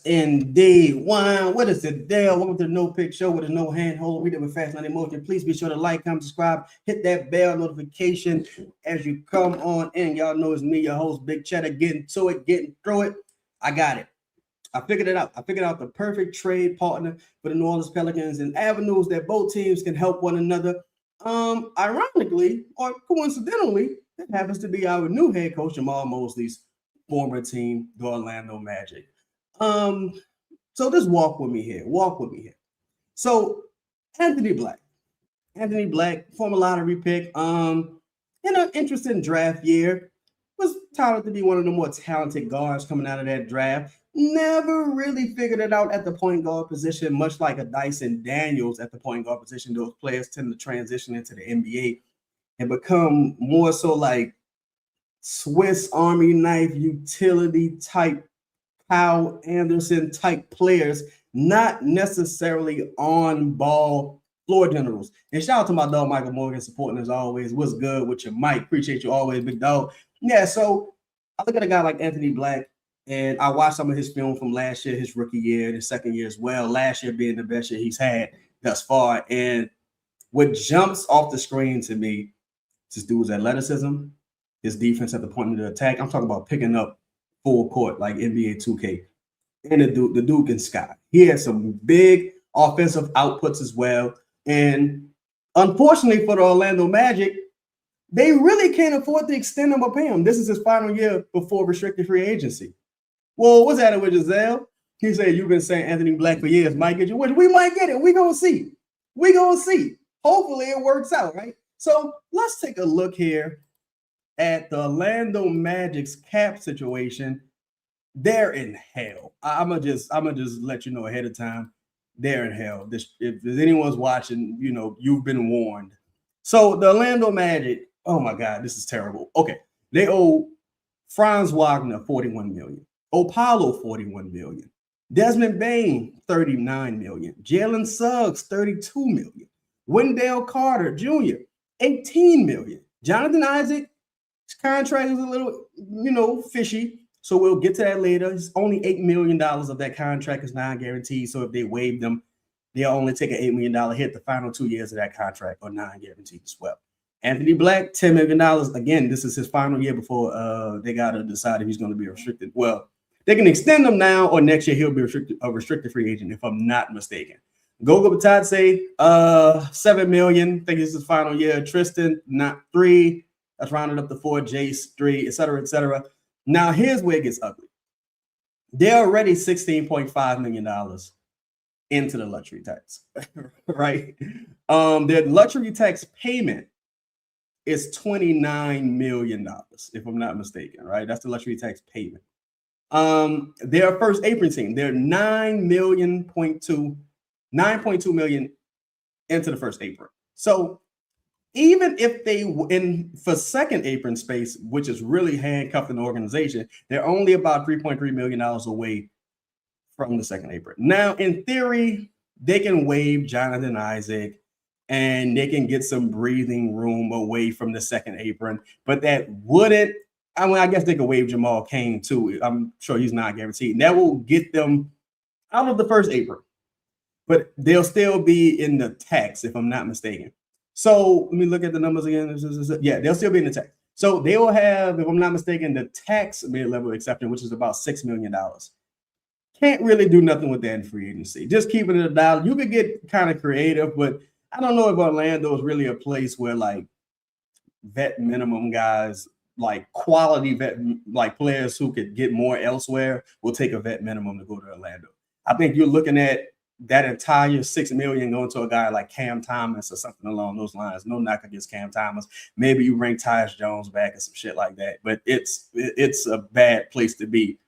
indeed. One, what is the deal? Welcome to the No Pick Show with a no handhold. We do with fast, not emotion. Please be sure to like, comment, subscribe, hit that bell notification as you come on in. Y'all know it's me, your host, Big Cheddar, getting to it, getting through it. I got it. I figured it out. I figured out the perfect trade partner for the New Orleans Pelicans and avenues that both teams can help one another. Ironically or coincidentally, it happens to be our new head coach, Jamal Mosley's former team, the Orlando Magic. So just walk with me here. Walk with me here. So Anthony Black, former lottery pick, in an interesting draft year, was touted to be one of the more talented guards coming out of that draft. Never really figured it out at the point guard position, much like a Dyson Daniels at the point guard position. Those players tend to transition into the NBA and become more so like Swiss Army knife utility type Kyle Anderson type players, not necessarily on ball floor generals. And shout out to my dog Michael Morgan supporting as always. What's good with your mic? Appreciate you always, big dog. Yeah, so I look at a guy like Anthony Black, and I watched some of his film from last year, his rookie year, and his second year as well. Last year being the best year he's had thus far. And what jumps off the screen to me is this dude's athleticism, his defense at the point of the attack. I'm talking about picking up full court like NBA 2K. And the dude can sky. He has some big offensive outputs as well. And unfortunately for the Orlando Magic, they really can't afford to extend him or pay him. This is his final year before restricted free agency. Well, what's happening with Giselle? He said, you've been saying Anthony Black for years. Might get you. We might get it. We're going to see. We're going to see. Hopefully it works out, right? So let's take a look here at the Orlando Magic's cap situation. They're in hell. I'm gonna just let you know ahead of time. They're in hell. If anyone's watching, you know, you've been warned. So the Orlando Magic, oh my God, this is terrible. Okay, they owe Franz Wagner $41 million, Opalo $41 million, Desmond Bain $39 million, Jalen Suggs $32 million, Wendell Carter Jr. $18 million. Jonathan Isaac, his contract is a little, fishy. So we'll get to that later. It's only $8 million of that contract is non-guaranteed. So if they waive them, they'll only take an $8 million hit. The final 2 years of that contract are non-guaranteed as well. Anthony Black, $10 million. Again, this is his final year before they got to decide if he's going to be restricted. Well, they can extend him now or next year he'll be a restricted free agent, if I'm not mistaken. Goga Batadze, $7 million. I think it's his final year. Tristan, not $3 million. That's rounded up to $4 million. Jace, $3 million, et cetera, et cetera. Now, here's where it gets ugly. They're already $16.5 million into the luxury tax, right? Their luxury tax payment is $29 million, if I'm not mistaken, right? That's the luxury tax payment. Their first apron team, they're $9.2 million into the first apron. So even if they for second apron space, which is really handcuffing the organization, they're only about $3.3 million away from the second apron. Now, in theory, they can waive Jonathan Isaac and they can get some breathing room away from the second apron, but that wouldn't. I guess they could waive Jamal Cain too. I'm sure he's not guaranteed. That will get them out of the first apron, but they'll still be in the tax, if I'm not mistaken. So let me look at the numbers again. Yeah, they'll still be in the tax. So they will have, if I'm not mistaken, the tax mid-level exception, which is about $6 million. Can't really do nothing with that in free agency. Just keeping it $1. You could get kind of creative, but I don't know if Orlando is really a place where like vet minimum guys, like quality vet, like players who could get more elsewhere will take a vet minimum to go to Orlando. I think you're looking at that entire $6 million going to a guy like Cam Thomas or something along those lines. No knock against Cam Thomas. Maybe you bring Tyus Jones back and some shit like that. But it's a bad place to be.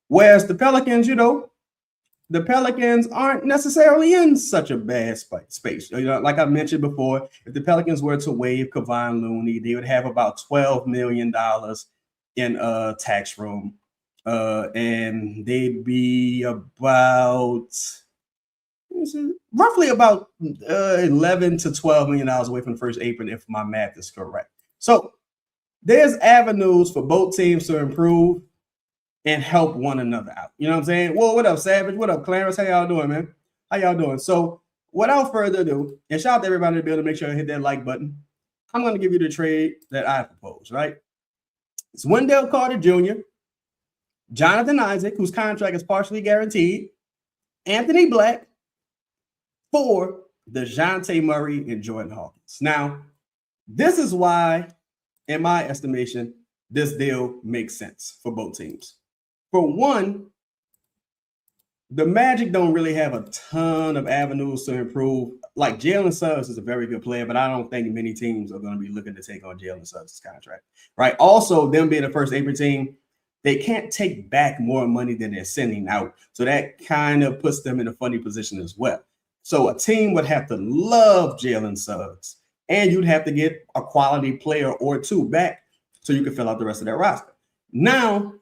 Whereas the Pelicans, the Pelicans aren't necessarily in such a bad space. Like I mentioned before, if the Pelicans were to waive Kevon Looney, they would have about $12 million in tax room. And they'd be about roughly about $11 to $12 million away from the first apron, if my math is correct. So there's avenues for both teams to improve. and help one another out. You know what I'm saying? Well, what up, Savage? What up, Clarence? How y'all doing, man? How y'all doing? So, without further ado, and shout out to everybody to be able to make sure I hit that like button. I'm going to give you the trade that I propose, right? It's Wendell Carter Jr., Jonathan Isaac, whose contract is partially guaranteed, Anthony Black, for Dejounte Murray and Jordan Hawkins. Now, this is why, in my estimation, this deal makes sense for both teams. For one, the Magic don't really have a ton of avenues to improve. Like Jalen Suggs is a very good player, but I don't think many teams are going to be looking to take on Jalen Suggs' contract, right? Also, them being the first April team, they can't take back more money than they're sending out. So that kind of puts them in a funny position as well. So a team would have to love Jalen Suggs, and you'd have to get a quality player or two back so you can fill out the rest of that roster. Now,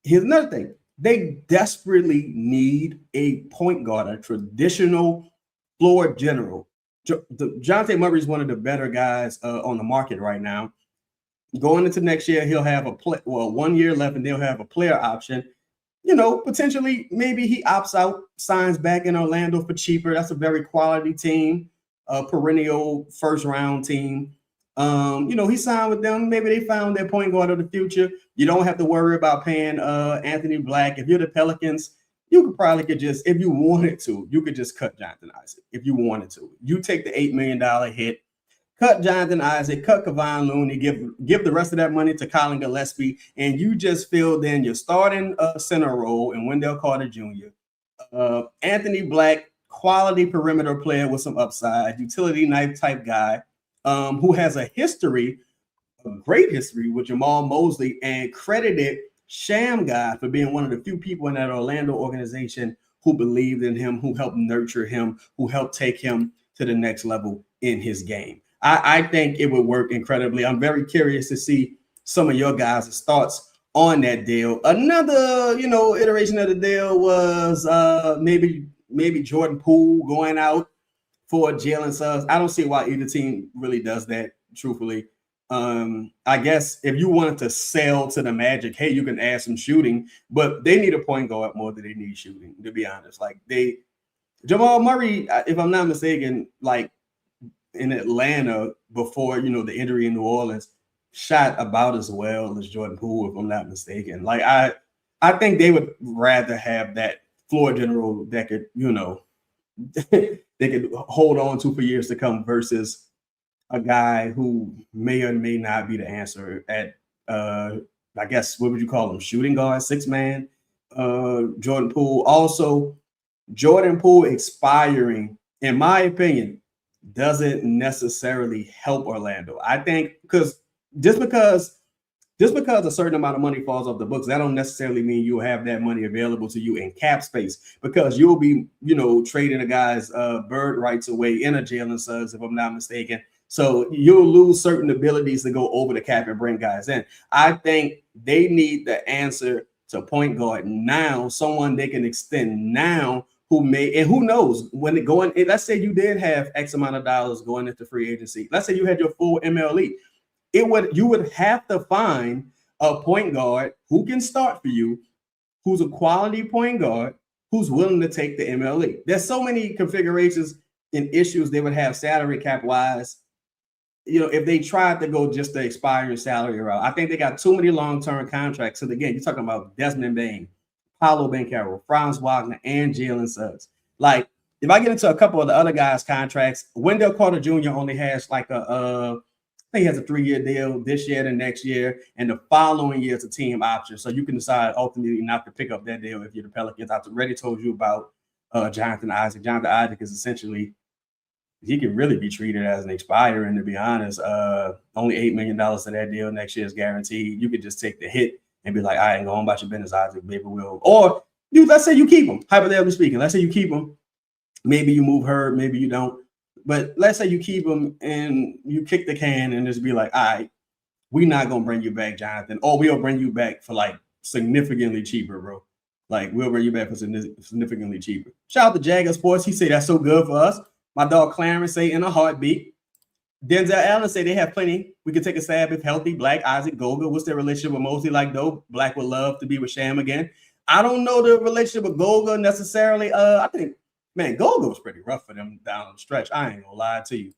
here's another thing. They desperately need a point guard, a traditional floor general. Dejounte Murray is one of the better guys on the market right now. Going into next year, he'll have 1 year left, and they'll have a player option. You know, potentially, maybe he opts out, signs back in Orlando for cheaper. That's a very quality team, a perennial first-round team. You know, he signed with them. Maybe they found their point guard of the future. You don't have to worry about paying Anthony Black. If you're the Pelicans, you could just, if you wanted to, you could just cut Jonathan Isaac if you wanted to. You take the $8 million hit, cut Jonathan Isaac, cut Kevon Looney, give the rest of that money to Colin Gillespie, and you just filled in your starting center role in Wendell Carter Jr., Anthony Black, quality perimeter player with some upside, utility knife type guy, who has a great history with Jamal Mosley, and credited Sham God for being one of the few people in that Orlando organization who believed in him, who helped nurture him, who helped take him to the next level in his game. I think it would work incredibly. I'm very curious to see some of your guys' thoughts on that deal. Another, iteration of the deal was maybe Jordan Poole going out for Jalen Suggs. I don't see why either team really does that, truthfully. I guess if you wanted to sell to the Magic, hey, you can add some shooting, but they need a point guard more than they need shooting, to be honest. Like Jamal Murray, if I'm not mistaken, like in Atlanta before, the injury in New Orleans, shot about as well as Jordan Poole, if I'm not mistaken. Like I think they would rather have that floor general that could, they could hold on to for years to come versus a guy who may or may not be the answer at, I guess, what would you call him? Shooting guard, 6-man, Jordan Poole. Also, Jordan Poole expiring, in my opinion, doesn't necessarily help Orlando. I think because a certain amount of money falls off the books, that don't necessarily mean you'll have that money available to you in cap space, because you'll be, trading a guy's bird rights away in a Jalen Suggs, if I'm not mistaken. So you'll lose certain abilities to go over the cap and bring guys in. I think they need the answer to point guard now, someone they can extend now, who knows when it going. Let's say you did have X amount of dollars going into free agency. Let's say you had your full MLE. You would have to find a point guard who can start for you, who's a quality point guard, who's willing to take the MLE. There's so many configurations and issues they would have salary cap wise. If they tried to go just the expiring salary route. I think they got too many long-term contracts. So again, you're talking about Desmond Bane, Paolo Banchero, Franz Wagner, and Jalen Suggs. Like, if I get into a couple of the other guys' contracts, Wendell Carter Jr. only has like I think he has a 3-year deal this year and next year, and the following year is a team option. So you can decide ultimately not to pick up that deal if you're the Pelicans. I've already told you about Jonathan Isaac. Jonathan Isaac is essentially, he can really be treated as an expirer, and to be honest, only $8 million to that deal next year is guaranteed. You could just take the hit and be like, I ain't going about your business, Isaac, maybe we'll. Or let's say you keep him, hypothetically speaking. Let's say you keep him. Maybe you move Hurd, maybe you don't. But let's say you keep him and you kick the can and just be like, all right, we're not going to bring you back, Jonathan. Or we'll bring you back for like significantly cheaper, bro. Like, we'll bring you back for significantly cheaper. Shout out to Jagger Sports. He said that's so good for us. My dog Clarence say in a heartbeat. Denzel Allen say they have plenty. We could take a stab if healthy. Black, Isaac, Goga. What's their relationship with Mosley like, though? Black would love to be with Sham again. I don't know the relationship with Goga necessarily. I think, man, Goga was pretty rough for them down the stretch. I ain't gonna lie to you.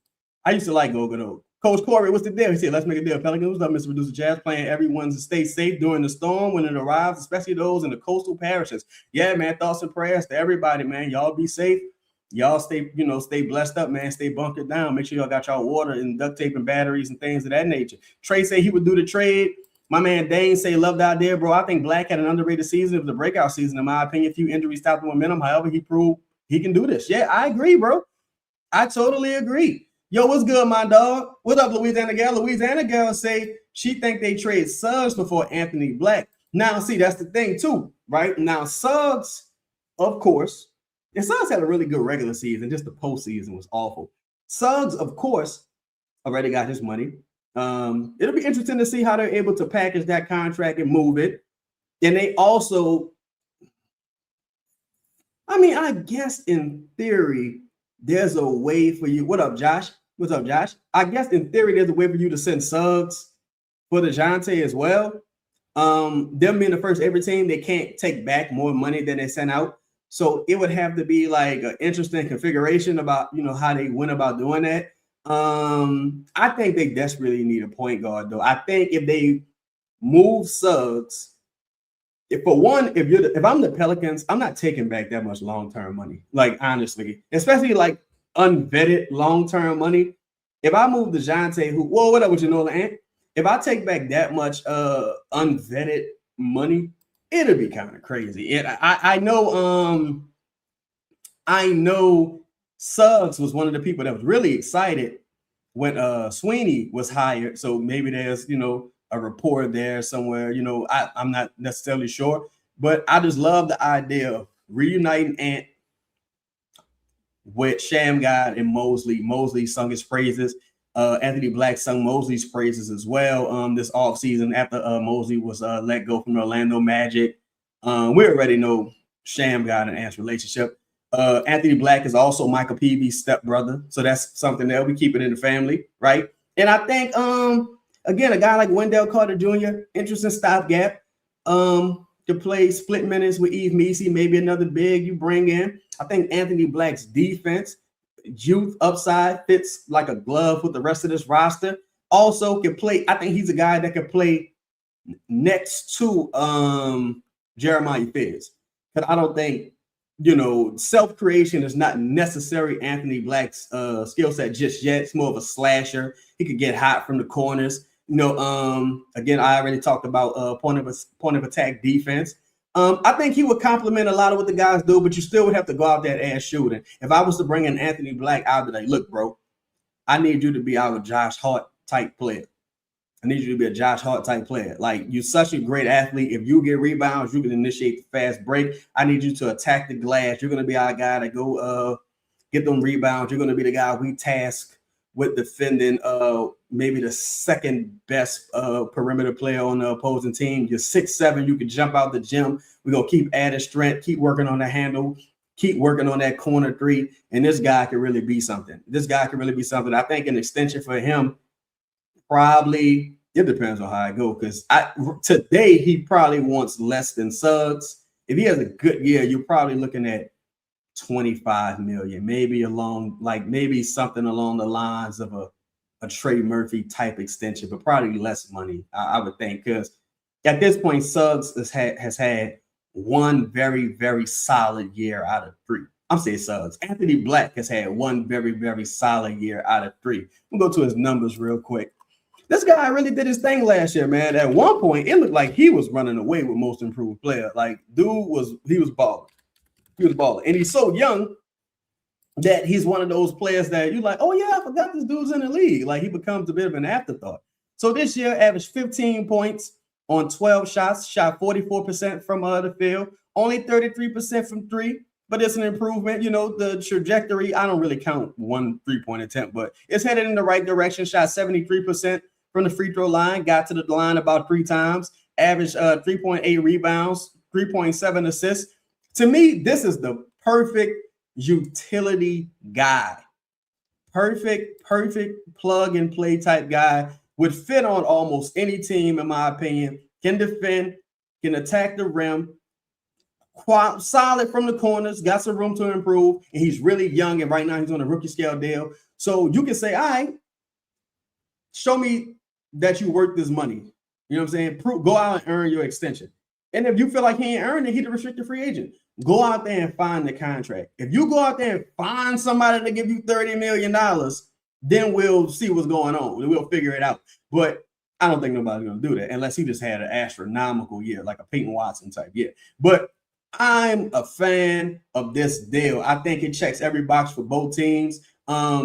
I used to like Goga, though. Coach Corey, what's the deal? He said, let's make a deal. Pelicans, what's up, Mr. Producer Jazz? Playing everyone to stay safe during the storm when it arrives, especially those in the coastal parishes. Yeah, man, thoughts and prayers to everybody, man. Y'all be safe. Y'all stay, stay blessed up, man. Stay bunkered down. Make sure y'all got y'all water and duct tape and batteries and things of that nature. Trey say he would do the trade. My man Dane say love the idea, bro. I think Black had an underrated season. It was a breakout season, in my opinion. A few injuries stopped the momentum. However, he proved he can do this. Yeah, I agree, bro. I totally agree. Yo, what's good, my dog? What up, Louisiana Gal? Louisiana Gal say she think they trade Suggs before Anthony Black. Now, see, that's the thing, too, right? Now, Suggs, of course, and Suggs had a really good regular season. Just the postseason was awful. Suggs, of course, already got his money. It'll be interesting to see how they're able to package that contract and move it. And they also, I mean, I guess in theory, there's a way for you. What up, Josh? What's up, Josh? I guess in theory, there's a way for you to send Suggs for Dejounte as well. Them being the first ever team, they can't take back more money than they sent out. So it would have to be like an interesting configuration about, how they went about doing that. I think they desperately need a point guard, though. I think if they move Suggs, if I'm the Pelicans, I'm not taking back that much long-term money. Like, honestly, especially like unvetted long-term money. If I move Dejounte, what up with you, Nola Ant? If I take back that much unvetted money, it'll be kind of crazy. I know Suggs was one of the people that was really excited when Sweeney was hired. So maybe there's, a report there somewhere, I'm not necessarily sure, but I just love the idea of reuniting Ant with Sham God and Mosley. Mosley sung his praises. Anthony Black sung Mosley's praises as well this offseason after Mosley was let go from the Orlando Magic. We already know Sham God and Ant's relationship. Anthony Black is also Michael Peavy's stepbrother, so that's something that we keep it in the family, right? And I think, again, a guy like Wendell Carter Jr., interesting stopgap, to play split minutes with Yves Messi, maybe another big you bring in. I think Anthony Black's defense, youth upside, fits like a glove with the rest of this roster. Also can play. I think he's a guy that can play next to Jeremiah Fizz. But I don't think, self-creation is not necessary Anthony Black's skill set just yet. It's more of a slasher. He could get hot from the corners. Again, I already talked about point of attack defense. I think he would complement a lot of what the guys do, but you still would have to go out there and shooting. If I was to bring in Anthony Black, I would be like, look, bro, I need you to be our Josh Hart type player. I need you to be a Josh Hart type player. Like, you're such a great athlete. If you get rebounds, you can initiate the fast break. I need you to attack the glass. You're going to be our guy to go get them rebounds. You're going to be the guy we task with defending maybe the second best perimeter player on the opposing team. You're 6'7", you can jump out the gym. We're going to keep adding strength, keep working on the handle, keep working on that corner three, and this guy can really be something. I think an extension for him, probably, it depends on how I go, because today he probably wants less than Suggs. If he has a good year, you're probably looking at $25 million, maybe something along the lines of a Trey Murphy type extension, but probably less money, I would think, because at this point, Suggs has had one very, very solid year out of three. I'm saying Suggs. Anthony Black has had one very, very solid year out of three. We'll go to his numbers real quick. This guy really did his thing last year, man. At one point, it looked like he was running away with most improved player. Like, he was balling. He was balling. And he's so young that he's one of those players that you're like, oh, yeah, I forgot this dude's in the league. Like, he becomes a bit of an afterthought. So this year, averaged 15 points on 12 shots, shot 44% from the field, only 33% from three, but it's an improvement. The trajectory, I don't really count one three-point attempt, but it's headed in the right direction. Shot 73% from the free throw line, got to the line about 3 times, averaged 3.8 rebounds, 3.7 assists. To me, this is the perfect utility guy. perfect plug and play type guy. Would fit on almost any team, in my opinion. Can defend, can attack the rim, solid from the corners, got some room to improve, and he's really young. And right now he's on a rookie scale deal. So you can say, all right, show me that you worth this money. You know what I'm saying? Go out and earn your extension. And if you feel like he ain't earned it, he's a restricted free agent. Go out there and find the contract. If you go out there and find somebody to give you $30 million, then we'll see what's going on. We'll figure it out. But I don't think nobody's going to do that unless he just had an astronomical year, like a Peyton Watson type year. But I'm a fan of this deal. I think it checks every box for both teams.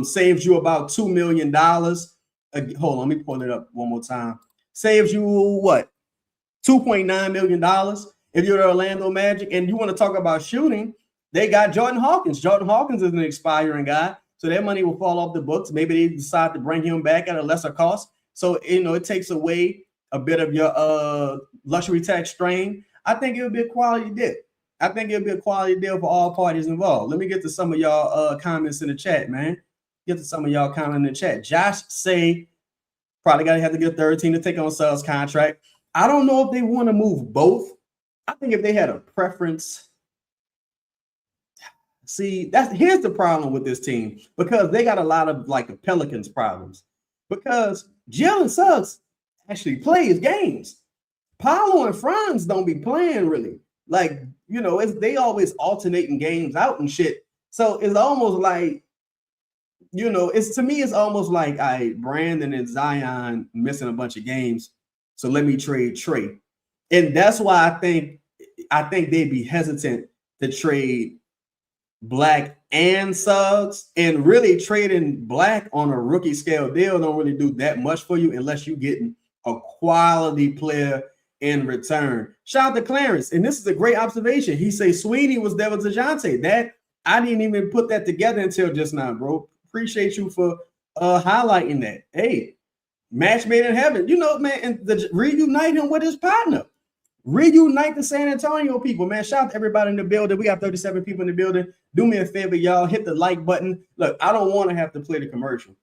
Saves you about $2 million. Hold on, let me pull it up one more time. Saves you what? $2.9 million. If you're the Orlando Magic and you want to talk about shooting, they got Jordan Hawkins. Jordan Hawkins is an expiring guy, so their money will fall off the books. Maybe they decide to bring him back at a lesser cost. So, it takes away a bit of your luxury tax strain. I think it would be a quality deal. I think it would be a quality deal for all parties involved. Let me get to some of y'all comments in the chat, man. Get to some of y'all comments in the chat. Josh say probably got to have to get a third team to take on Suggs' contract. I don't know if they want to move both. I think if they had a preference, here's the problem with this team, because they got a lot of like the Pelicans problems, because Jalen Suggs actually plays games. Paolo and Franz don't be playing really. Like, they always alternating games out and shit. So it's almost like, it's almost like Brandon and Zion missing a bunch of games. So let me trade Trey. And that's why I think they'd be hesitant to trade Black and Suggs, and really trading Black on a rookie scale deal don't really do that much for you unless you're getting a quality player in return. Shout out to Clarence, and this is a great observation. He says Sweeney was there with Dejounte. That I didn't even put that together until just now, bro. Appreciate you for highlighting that. Hey, match made in heaven, man, and reunite him with his partner. Reunite the San Antonio people, man. Shout out to everybody in the building. We got 37 people in the building. Do me a favor, y'all. Hit the like button. Look, I don't want to have to play the commercial.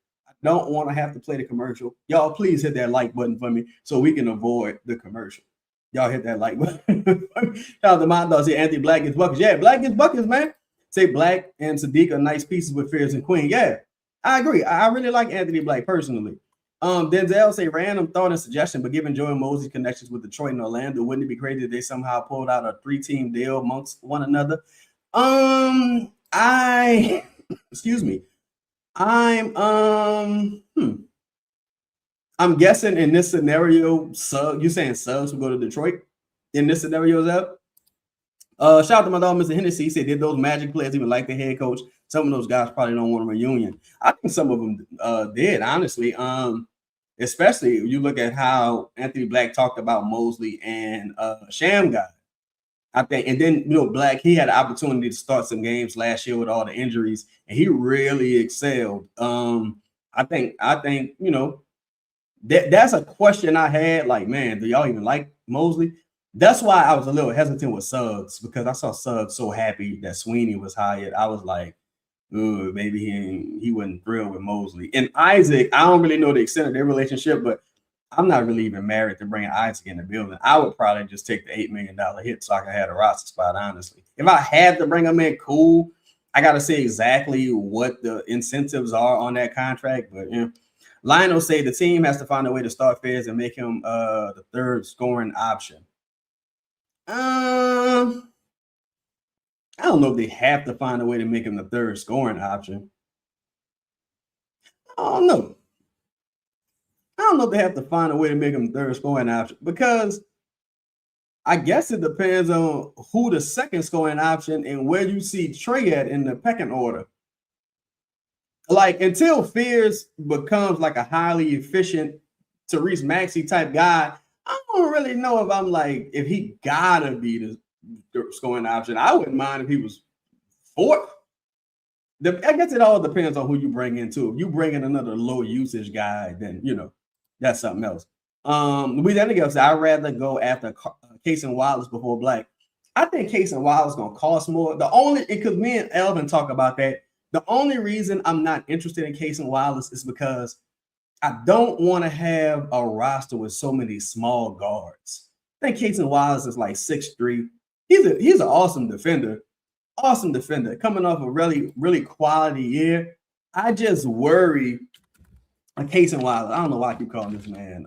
Y'all, please hit that like button for me so we can avoid the commercial. Y'all hit that like button. Shout out to my dog. Say Anthony Black gets buckets. Yeah, Black gets buckets, man. Say Black and Sadiq are nice pieces with Fears and Queen. Yeah, I agree. I really like Anthony Black personally. Denzel say random thought and suggestion, but given Joe and Mosey's connections with Detroit and Orlando, wouldn't it be crazy if they somehow pulled out a 3-team deal amongst one another? Excuse me. I'm guessing in this scenario, you saying Suggs will go to Detroit in this scenario, Zeb? Shout out to my dog, Mr. Hennessy. He said, did those Magic players even like the head coach? Some of those guys probably don't want a reunion. I think some of them did, honestly. Especially if you look at how Anthony Black talked about Mosley and Sham guy. I think, and then Black, he had an opportunity to start some games last year with all the injuries, and he really excelled. I think that's a question I had. Like, man, do y'all even like Mosley? That's why I was a little hesitant with Suggs, because I saw Suggs so happy that Sweeney was hired. I was like, ooh, maybe he wasn't thrilled with Mosley. And Isaac, I don't really know the extent of their relationship, but I'm not really even married to bringing Isaac in the building. I would probably just take the $8 million hit so I can have a roster spot, honestly. If I had to bring him in, cool. I got to say exactly what the incentives are on that contract. But Lionel say the team has to find a way to start Fairs and make him the third scoring option. I don't know if they have to find a way to make him the third scoring option. I don't know if they have to find a way to make him the third scoring option, because I guess it depends on who the second scoring option and where you see Trey at in the pecking order. Like, until Fears becomes like a highly efficient Tyrese Maxey type guy, I don't really know if I'm like, if he gotta be the scoring option. I wouldn't mind if he was fourth. I guess it all depends on who you bring in too. If you bring in another low usage guy, then that's something else. Louisiana Girl said, I'd rather go after Case and Wallace before Black. I think Case and Wallace gonna cost more. Because me and Elvin talk about that. The only reason I'm not interested in Casey Wallace is because I don't want to have a roster with so many small guards. I think Casey Wallace is like 6'3". He's an awesome defender. Awesome defender. Coming off a really, really quality year. I just worry Casey Wallace. I don't know why I keep calling this man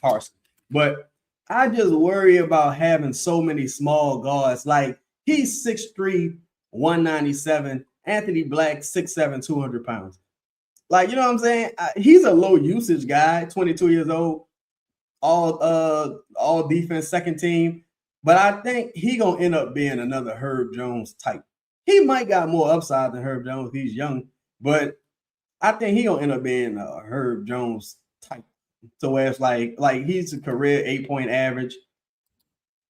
Parson, but I just worry about having so many small guards. Like he's 6'3", 197. Anthony Black, 6'7", 200 pounds. Like, you know what I'm saying? He's a low usage guy, 22 years old, all defense, second team. But I think he gonna end up being another Herb Jones type. He might got more upside than Herb Jones. He's young, but I think he gonna end up being a Herb Jones type. So where it's like he's a career 8-point average.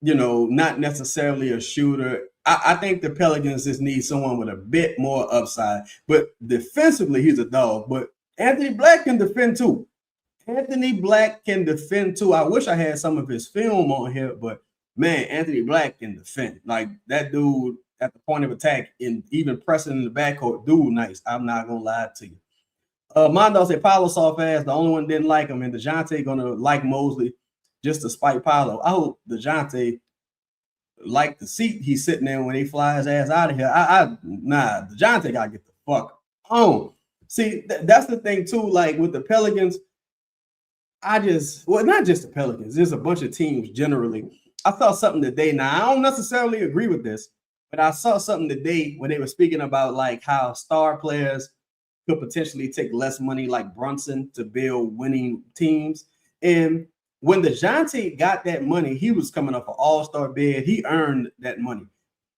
You know, not necessarily a shooter. I think the Pelicans just need someone with a bit more upside. But defensively, he's a dog. But Anthony Black can defend too. Anthony Black can defend too. I wish I had some of his film on here, but man, Anthony Black can defend. Like that dude at the point of attack and even pressing in the backcourt, dude, nice. I'm not gonna lie to you. Mondo said Paolo soft ass. The only one didn't like him, and Dejounte gonna like Mosley just to spite Paolo. I hope Dejounte like the seat he's sitting in when they fly his ass out of here. Dejounte gotta get the fuck on. See, that's the thing too. Like with the Pelicans, not just the Pelicans. There's a bunch of teams generally. I saw something today. Now I don't necessarily agree with this, but I saw something today when they were speaking about like how star players could potentially take less money, like Brunson, to build winning teams. And when Dejounte got that money, he was coming off an all-star bid. He earned that money,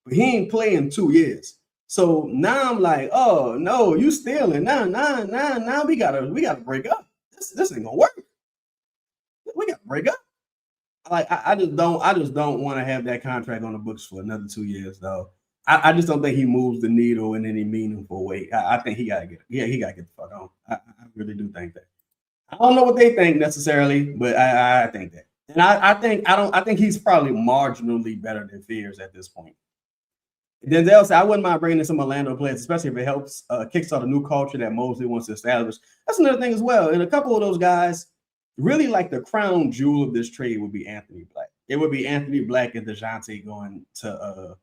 but he ain't playing 2 years. So now I'm like, oh no, you stealing. Now we gotta break up. This ain't gonna work. We gotta break up. Like I just don't want to have that contract on the books for another 2 years, though. I just don't think he moves the needle in any meaningful way. I think he gotta get the fuck on. I really do think that. I don't know what they think necessarily, but I think that. And I think he's probably marginally better than Fears at this point. Denzel said, I wouldn't mind bringing in some Orlando players, especially if it helps kickstart a new culture that Mosley wants to establish. That's another thing as well. And a couple of those guys, really like the crown jewel of this trade would be Anthony Black. It would be Anthony Black and Dejounte going to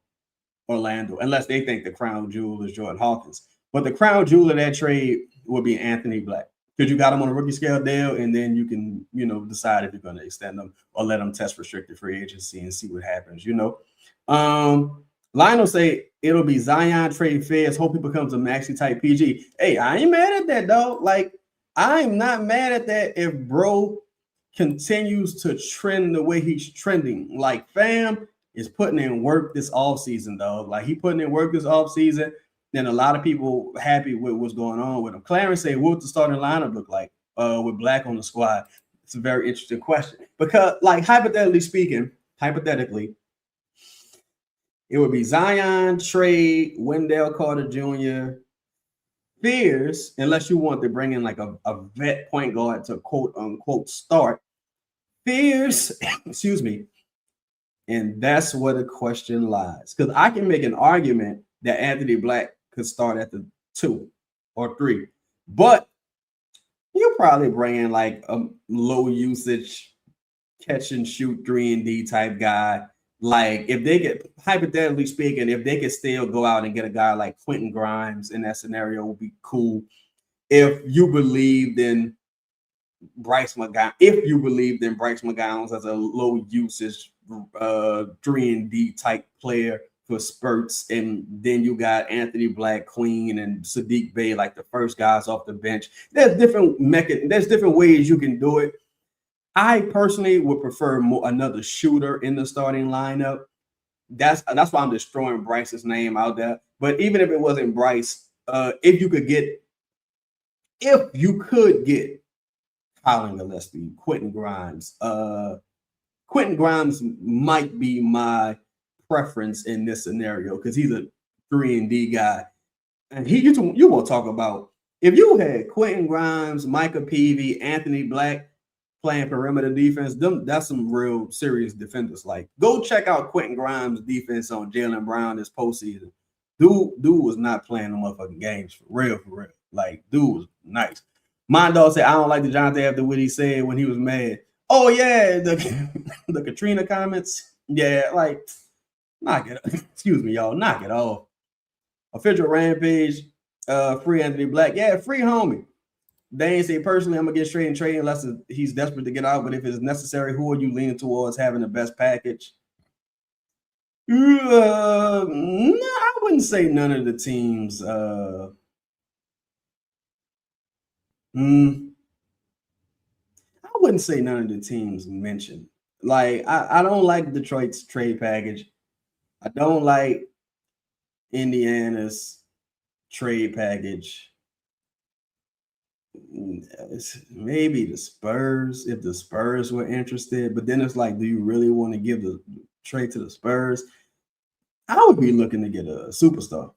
Orlando, unless they think the crown jewel is Jordan Hawkins. But the crown jewel of that trade would be Anthony Black. Because you got him on a rookie scale deal, and then you can, decide if you're going to extend them or let them test restricted free agency and see what happens, Lionel say it'll be Zion trade Feds. Hope he becomes a maxi type PG. Hey, I ain't mad at that, though. Like, I'm not mad at that if bro continues to trend the way he's trending. Like, fam is putting in work this offseason, dog. Like, he putting in work this offseason. Then a lot of people happy with what's going on with him. Clarence say, what would the starting lineup look like with Black on the squad? It's a very interesting question. Because, like, hypothetically speaking, it would be Zion, Trey, Wendell Carter Jr., Fears, unless you want to bring in like a vet point guard to quote unquote start. Fears, excuse me. And that's where the question lies. Because I can make an argument that Anthony Black could start at the 2 or 3. But you'll probably bring in like a low usage catch and shoot 3-and-D type guy. Like if they get, hypothetically speaking, if they could still go out and get a guy like Quentin Grimes in that scenario would be cool. If you believed in Bryce McGowan as a low usage 3-and-D type player for spurts, and then you got Anthony Black, Queen, and Sadiq Bey, like the first guys off the bench. There's different ways you can do it. I personally would prefer another shooter in the starting lineup. That's why I'm just throwing Bryce's name out there. But even if it wasn't Bryce, if you could get Colin Gillespie, Quentin Grimes. Quentin Grimes might be my preference in this scenario because he's a 3-and-D guy. And you won't talk about if you had Quentin Grimes, Micah Peavy, Anthony Black playing perimeter defense, that's some real serious defenders. Like, go check out Quentin Grimes' defense on Jaylen Brown this postseason. Dude was not playing the motherfucking games for real. Like, dude was nice. My dog said, I don't like Dejounte after what he said when he was mad. Oh, yeah, the Katrina comments. Yeah, like, knock it. Excuse me, y'all. Knock it off. Official Rampage. Free Anthony Black. Yeah, free homie. They ain't say personally, I'm gonna get straight and trade unless he's desperate to get out. But if it's necessary, who are you leaning towards having the best package? No, I wouldn't say none of the teams. I wouldn't say none of the teams mentioned. Like, I don't like Detroit's trade package. I don't like Indiana's trade package. Maybe the Spurs, if the Spurs were interested, but then it's like, do you really want to give the trade to the Spurs? I would be looking to get a superstar,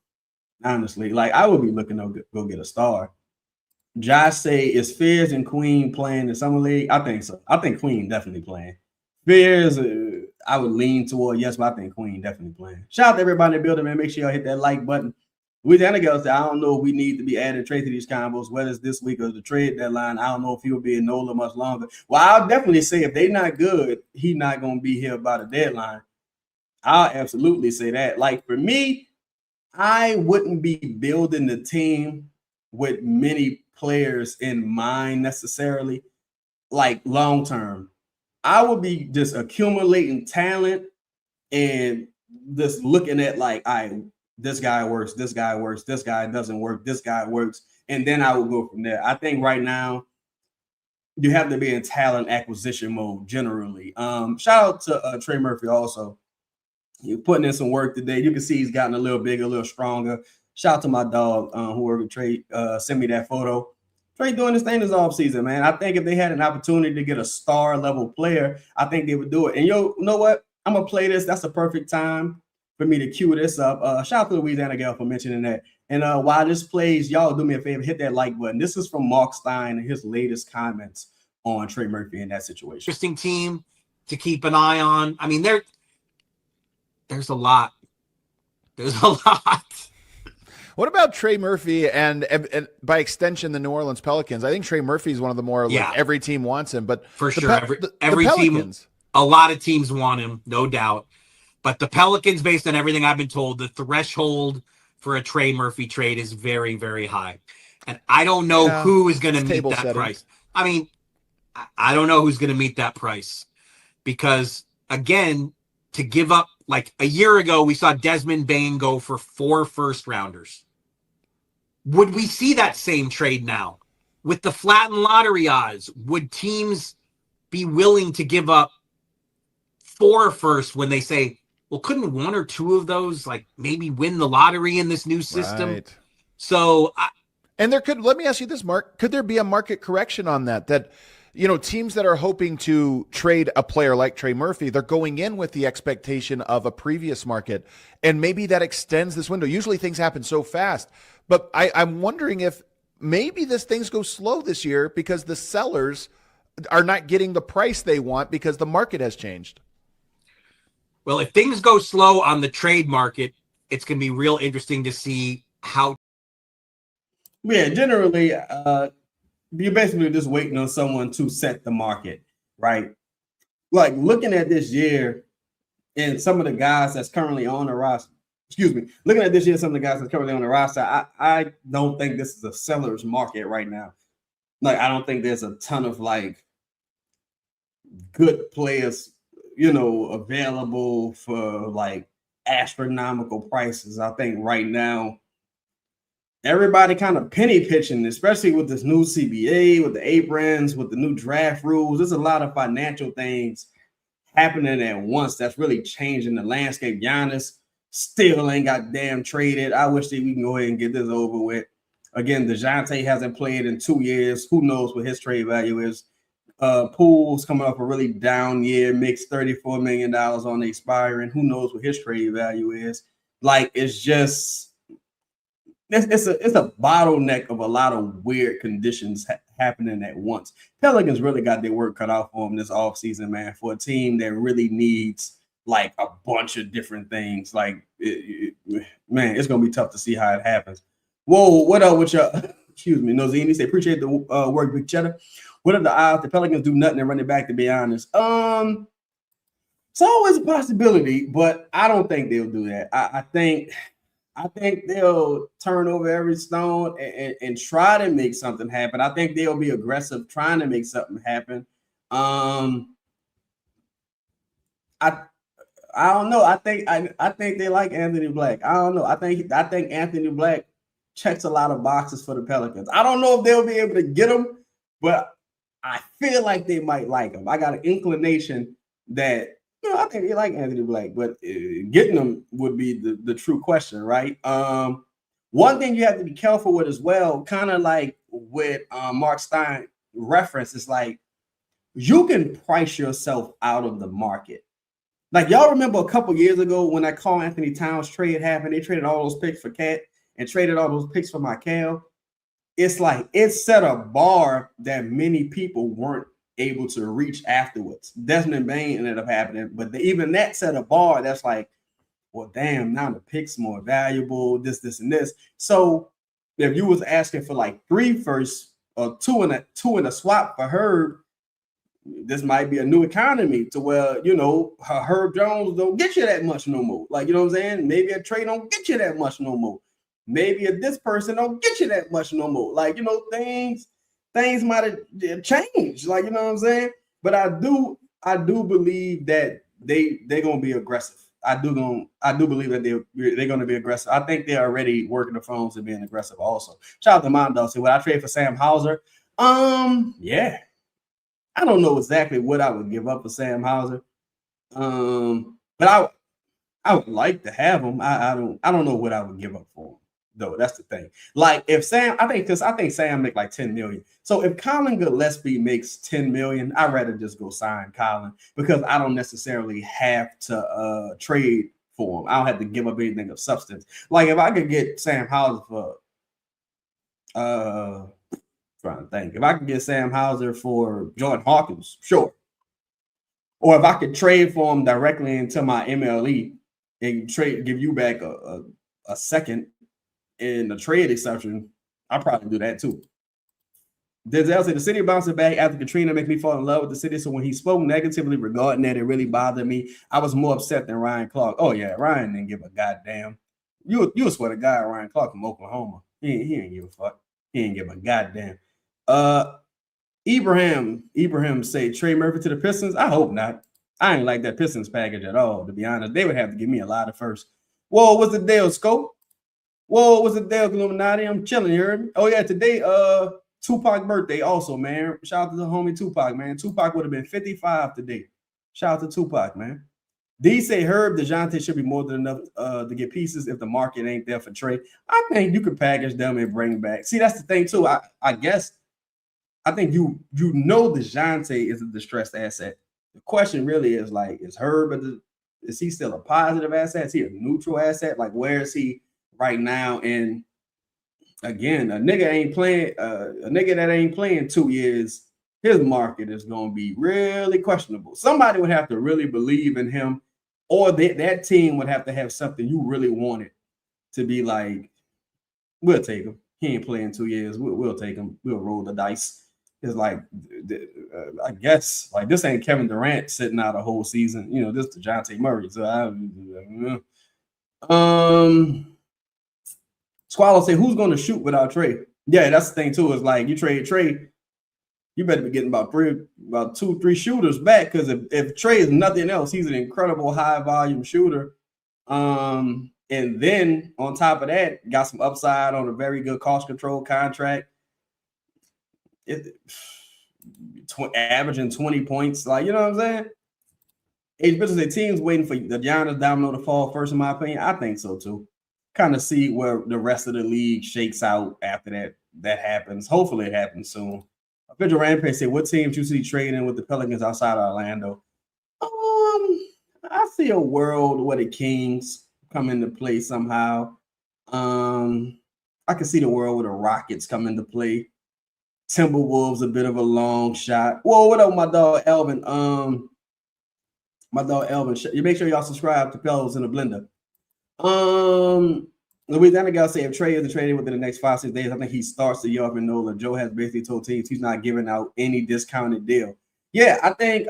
honestly. Like, I would be looking to go get a star. Josh say, is Fears and Queen playing in Summer League? I think so. I think Queen definitely playing. Fears, I would lean toward yes, but I think Queen definitely playing. Shout out to everybody in the building, man. Make sure y'all hit that like button. Louisiana girls say, I don't know if we need to be adding trade to these combos, whether it's this week or the trade deadline. I don't know if he'll be in NOLA much longer. Well, I'll definitely say if they're not good, he's not going to be here by the deadline. I'll absolutely say that. Like, for me, I wouldn't be building the team with many players in mind necessarily, like long term. I would be just accumulating talent and just looking at like, this guy works, this guy works, this guy doesn't work, this guy works, and then I will go from there. I think right now you have to be in talent acquisition mode generally. Shout out to Trey Murphy also. He's putting in some work today. You can see he's gotten a little bigger, a little stronger. Shout out to my dog, whoever Trey sent me that photo. Trey doing this thing this offseason, man. I think if they had an opportunity to get a star level player, I think they would do it. And you know what? I'm gonna play this. That's a perfect time for me to cue this up. Shout out to Louisiana Gal for mentioning that. And while this plays, y'all do me a favor, hit that like button. This is from Mark Stein and his latest comments on Trey Murphy in that situation. Interesting team to keep an eye on. I mean, there's a lot. There's a lot. What about Trey Murphy and by extension the New Orleans Pelicans? I think Trey Murphy is one of the more like every team wants him, but for sure, every team, a lot of teams want him, no doubt. But the Pelicans, based on everything I've been told, the threshold for a Trey Murphy trade is very, very high. And I don't know who is going to meet that price. I mean, I don't know who's going to meet that price. Because, again, to give up, like a year ago, we saw Desmond Bane go for 4 first-rounders. Would we see that same trade now? With the flattened lottery odds, would teams be willing to give up 4 firsts when they say, well, couldn't 1 or 2 of those like maybe win the lottery in this new system? Right. So, and there could, let me ask you this, Mark, could there be a market correction on that? That, you know, teams that are hoping to trade a player like Trey Murphy, they're going in with the expectation of a previous market, and maybe that extends this window. Usually things happen so fast, but I'm wondering if maybe things go slow this year because the sellers are not getting the price they want because the market has changed. Well, if things go slow on the trade market, it's going to be real interesting to see how. Yeah, generally, you're basically just waiting on someone to set the market, right? Like looking at this year and some of the guys that's currently on the roster, looking at this year, some of the guys that's currently on the roster, I don't think this is a seller's market right now. Like, I don't think there's a ton of like good players, you know, available for like astronomical prices. I think right now everybody kind of penny pitching, especially with this new CBA, with the aprons, with the new draft rules. There's a lot of financial things happening at once that's really changing the landscape. Giannis still ain't got damn traded. I wish that we can go ahead and get this over with. Again, Dejounte hasn't played in 2 years. Who knows what his trade value is? Pool's coming off a really down year, makes $34 million on the expiring. Who knows what his trade value is? Like, it's just it's a bottleneck of a lot of weird conditions happening at once. Pelicans really got their work cut out for them this offseason, man, for a team that really needs like a bunch of different things. Like, man, it's gonna be tough to see how it happens. Whoa, what up with your excuse me, Nozini? Say appreciate the work, Big Cheddar. What are the odds the Pelicans do nothing and run it back? To be honest, it's always a possibility, but I don't think they'll do that. I think they'll turn over every stone and try to make something happen. I think they'll be aggressive trying to make something happen. I don't know. I think they like Anthony Black. I don't know. I think Anthony Black checks a lot of boxes for the Pelicans. I don't know if they'll be able to get him, but I feel like they might like him. I got an inclination that I think they like Anthony Black, but getting him would be the true question, right? One thing you have to be careful with as well, kind of like with Mark Stein reference, is like you can price yourself out of the market. Like, y'all remember a couple years ago when that Karl Anthony Towns trade happened, they traded all those picks for Cat and traded all those picks for Michael. It's like it set a bar that many people weren't able to reach afterwards. Desmond Bain ended up happening, but even that set a bar that's like, well, damn, now the pick's more valuable, this, and this. So if you was asking for like 3 firsts or two in a swap for Herb, this might be a new economy to where, Herb Jones don't get you that much no more. Like, you know what I'm saying? Maybe a trade don't get you that much no more. Maybe this person don't get you that much no more. Like, things might have changed. Like, you know what I'm saying? But I do believe that they're gonna be aggressive. I do believe that they're gonna be aggressive. I think they're already working the phones and being aggressive also. Shout out to Mondo. Say, would I trade for Sam Hauser? Yeah. I don't know exactly what I would give up for Sam Hauser. But I would like to have him. I don't know what I would give up for him, though. That's the thing. Like, if Sam, I think Sam make like $10 million. So if Colin Gillespie makes $10 million, I'd rather just go sign Colin because I don't necessarily have to trade for him. I don't have to give up anything of substance. Like, if I could get Sam Hauser for trying to think. If I could get Sam Hauser for Jordan Hawkins, sure. Or if I could trade for him directly into my MLE and give you back a second in the trade exception, I'll probably do that too. Denzel said the city bouncing back after Katrina make me fall in love with the city. So when he spoke negatively regarding that, it really bothered me. I was more upset than Ryan Clark. Oh yeah, Ryan didn't give a goddamn. You swear to God, Ryan Clark from Oklahoma. He ain't give a fuck. He ain't give a goddamn. Ibrahim say Trey Murphy to the Pistons. I hope not. I ain't like that Pistons package at all, to be honest. They would have to give me a lot of first. Whoa, what's the deal, Scope? Whoa, what's the deal, Illuminati? I'm chilling, you heard me? Oh yeah, today Tupac birthday also, man. Shout out to the homie Tupac, man. Tupac would have been 55 today. Shout out to Tupac, man. D say Herb Dejounte should be more than enough to get pieces if the market ain't there for trade. I think you could package them and bring back. See, that's the thing too. I guess I think Dejounte is a distressed asset. The question really is like, is Herb is he still a positive asset? Is he a neutral asset? Like, where is he right now? And again, a nigga that ain't playing 2 years, his market is going to be really questionable. Somebody would have to really believe in him, or that team would have to have something you really wanted to be like, we'll take him. He ain't playing 2 years. We'll take him. We'll roll the dice. It's like, I guess, like, this ain't Kevin Durant sitting out a whole season. This is Dejounte Murray. So Squallow say, who's going to shoot without Trey? Yeah, that's the thing too. Is like, you trade Trey, you better be getting about 2-3 shooters back, because if Trey is nothing else, he's an incredible high volume shooter. And then on top of that, got some upside on a very good cost control contract. Averaging 20 points, like, you know what I'm saying? The team's waiting for the Giannis domino to fall first, in my opinion. I think so too. Kind of see where the rest of the league shakes out after that happens. Hopefully it happens soon. Vigil Rampage said, what teams you see trading with the Pelicans outside of Orlando? I see a world where the Kings come into play somehow. I can see the world where the Rockets come into play. Timberwolves a bit of a long shot. Whoa, what up, my dog Alvin? My dog Elvin. You make sure y'all subscribe to Pillows in the Blender. Louisiana gal say if Trey isn't traded within the next 5-6 days, I think he starts the year off in NOLA. Joe has basically told teams he's not giving out any discounted deal. Yeah, I think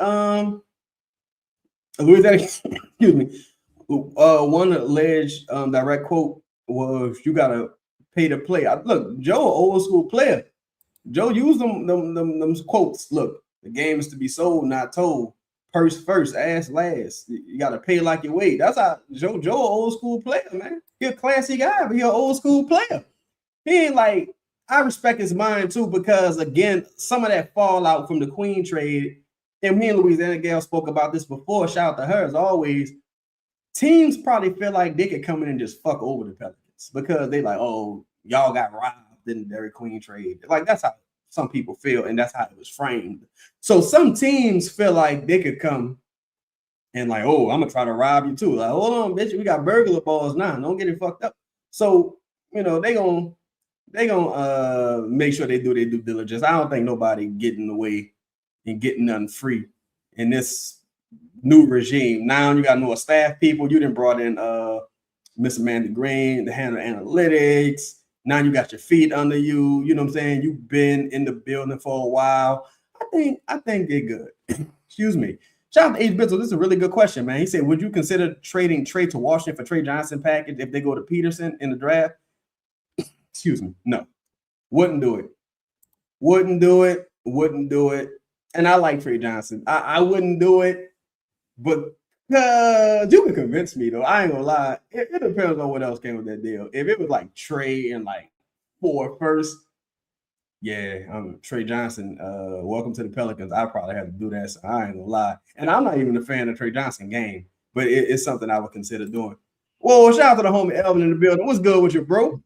Louisiana, excuse me. One alleged direct quote was, "You gotta pay to play." Look, Joe, an old school player. Joe used them quotes. Look, the game is to be sold, not told. Purse first, ass last. You gotta pay like you weigh. That's how Joe, an old school player, man. He a classy guy, but he an old school player. He ain't like, I respect his mind too, because again, some of that fallout from the Queen trade, and me and Louisiana Gal spoke about this before. Shout out to her as always. Teams probably feel like they could come in and just fuck over the Pelicans because they like, oh, y'all got robbed in the Dairy Queen trade. Like, that's how some people feel, and that's how it was framed. So some teams feel like they could come and like, oh, I'm gonna try to rob you too. Like, hold on, bitch, we got burglar balls now. Don't get it fucked up. So, you know, they gonna make sure they do their due diligence. I don't think nobody getting away and getting nothing free in this new regime. Now you got more staff people. You done brought in Miss Amanda Green to handle analytics. Now you got your feet under you. You know what I'm saying? You've been in the building for a while. I think they're good. Excuse me. Shout out to H. Bizzle. This is a really good question, man. He said, would you consider trading Trey to Washington for Trey Johnson package if they go to Peterson in the draft? Excuse me. No. Wouldn't do it. Wouldn't do it. Wouldn't do it. And I like Trey Johnson. I wouldn't do it, but you can convince me though. I ain't gonna lie. It depends on what else came with that deal. If it was like Trey and like 4 first, yeah, Trey Johnson. Welcome to the Pelicans. I probably have to do that. So I ain't gonna lie. And I'm not even a fan of Trey Johnson game, but it's something I would consider doing. Well, shout out to the homie Elvin in the building. What's good with you, bro?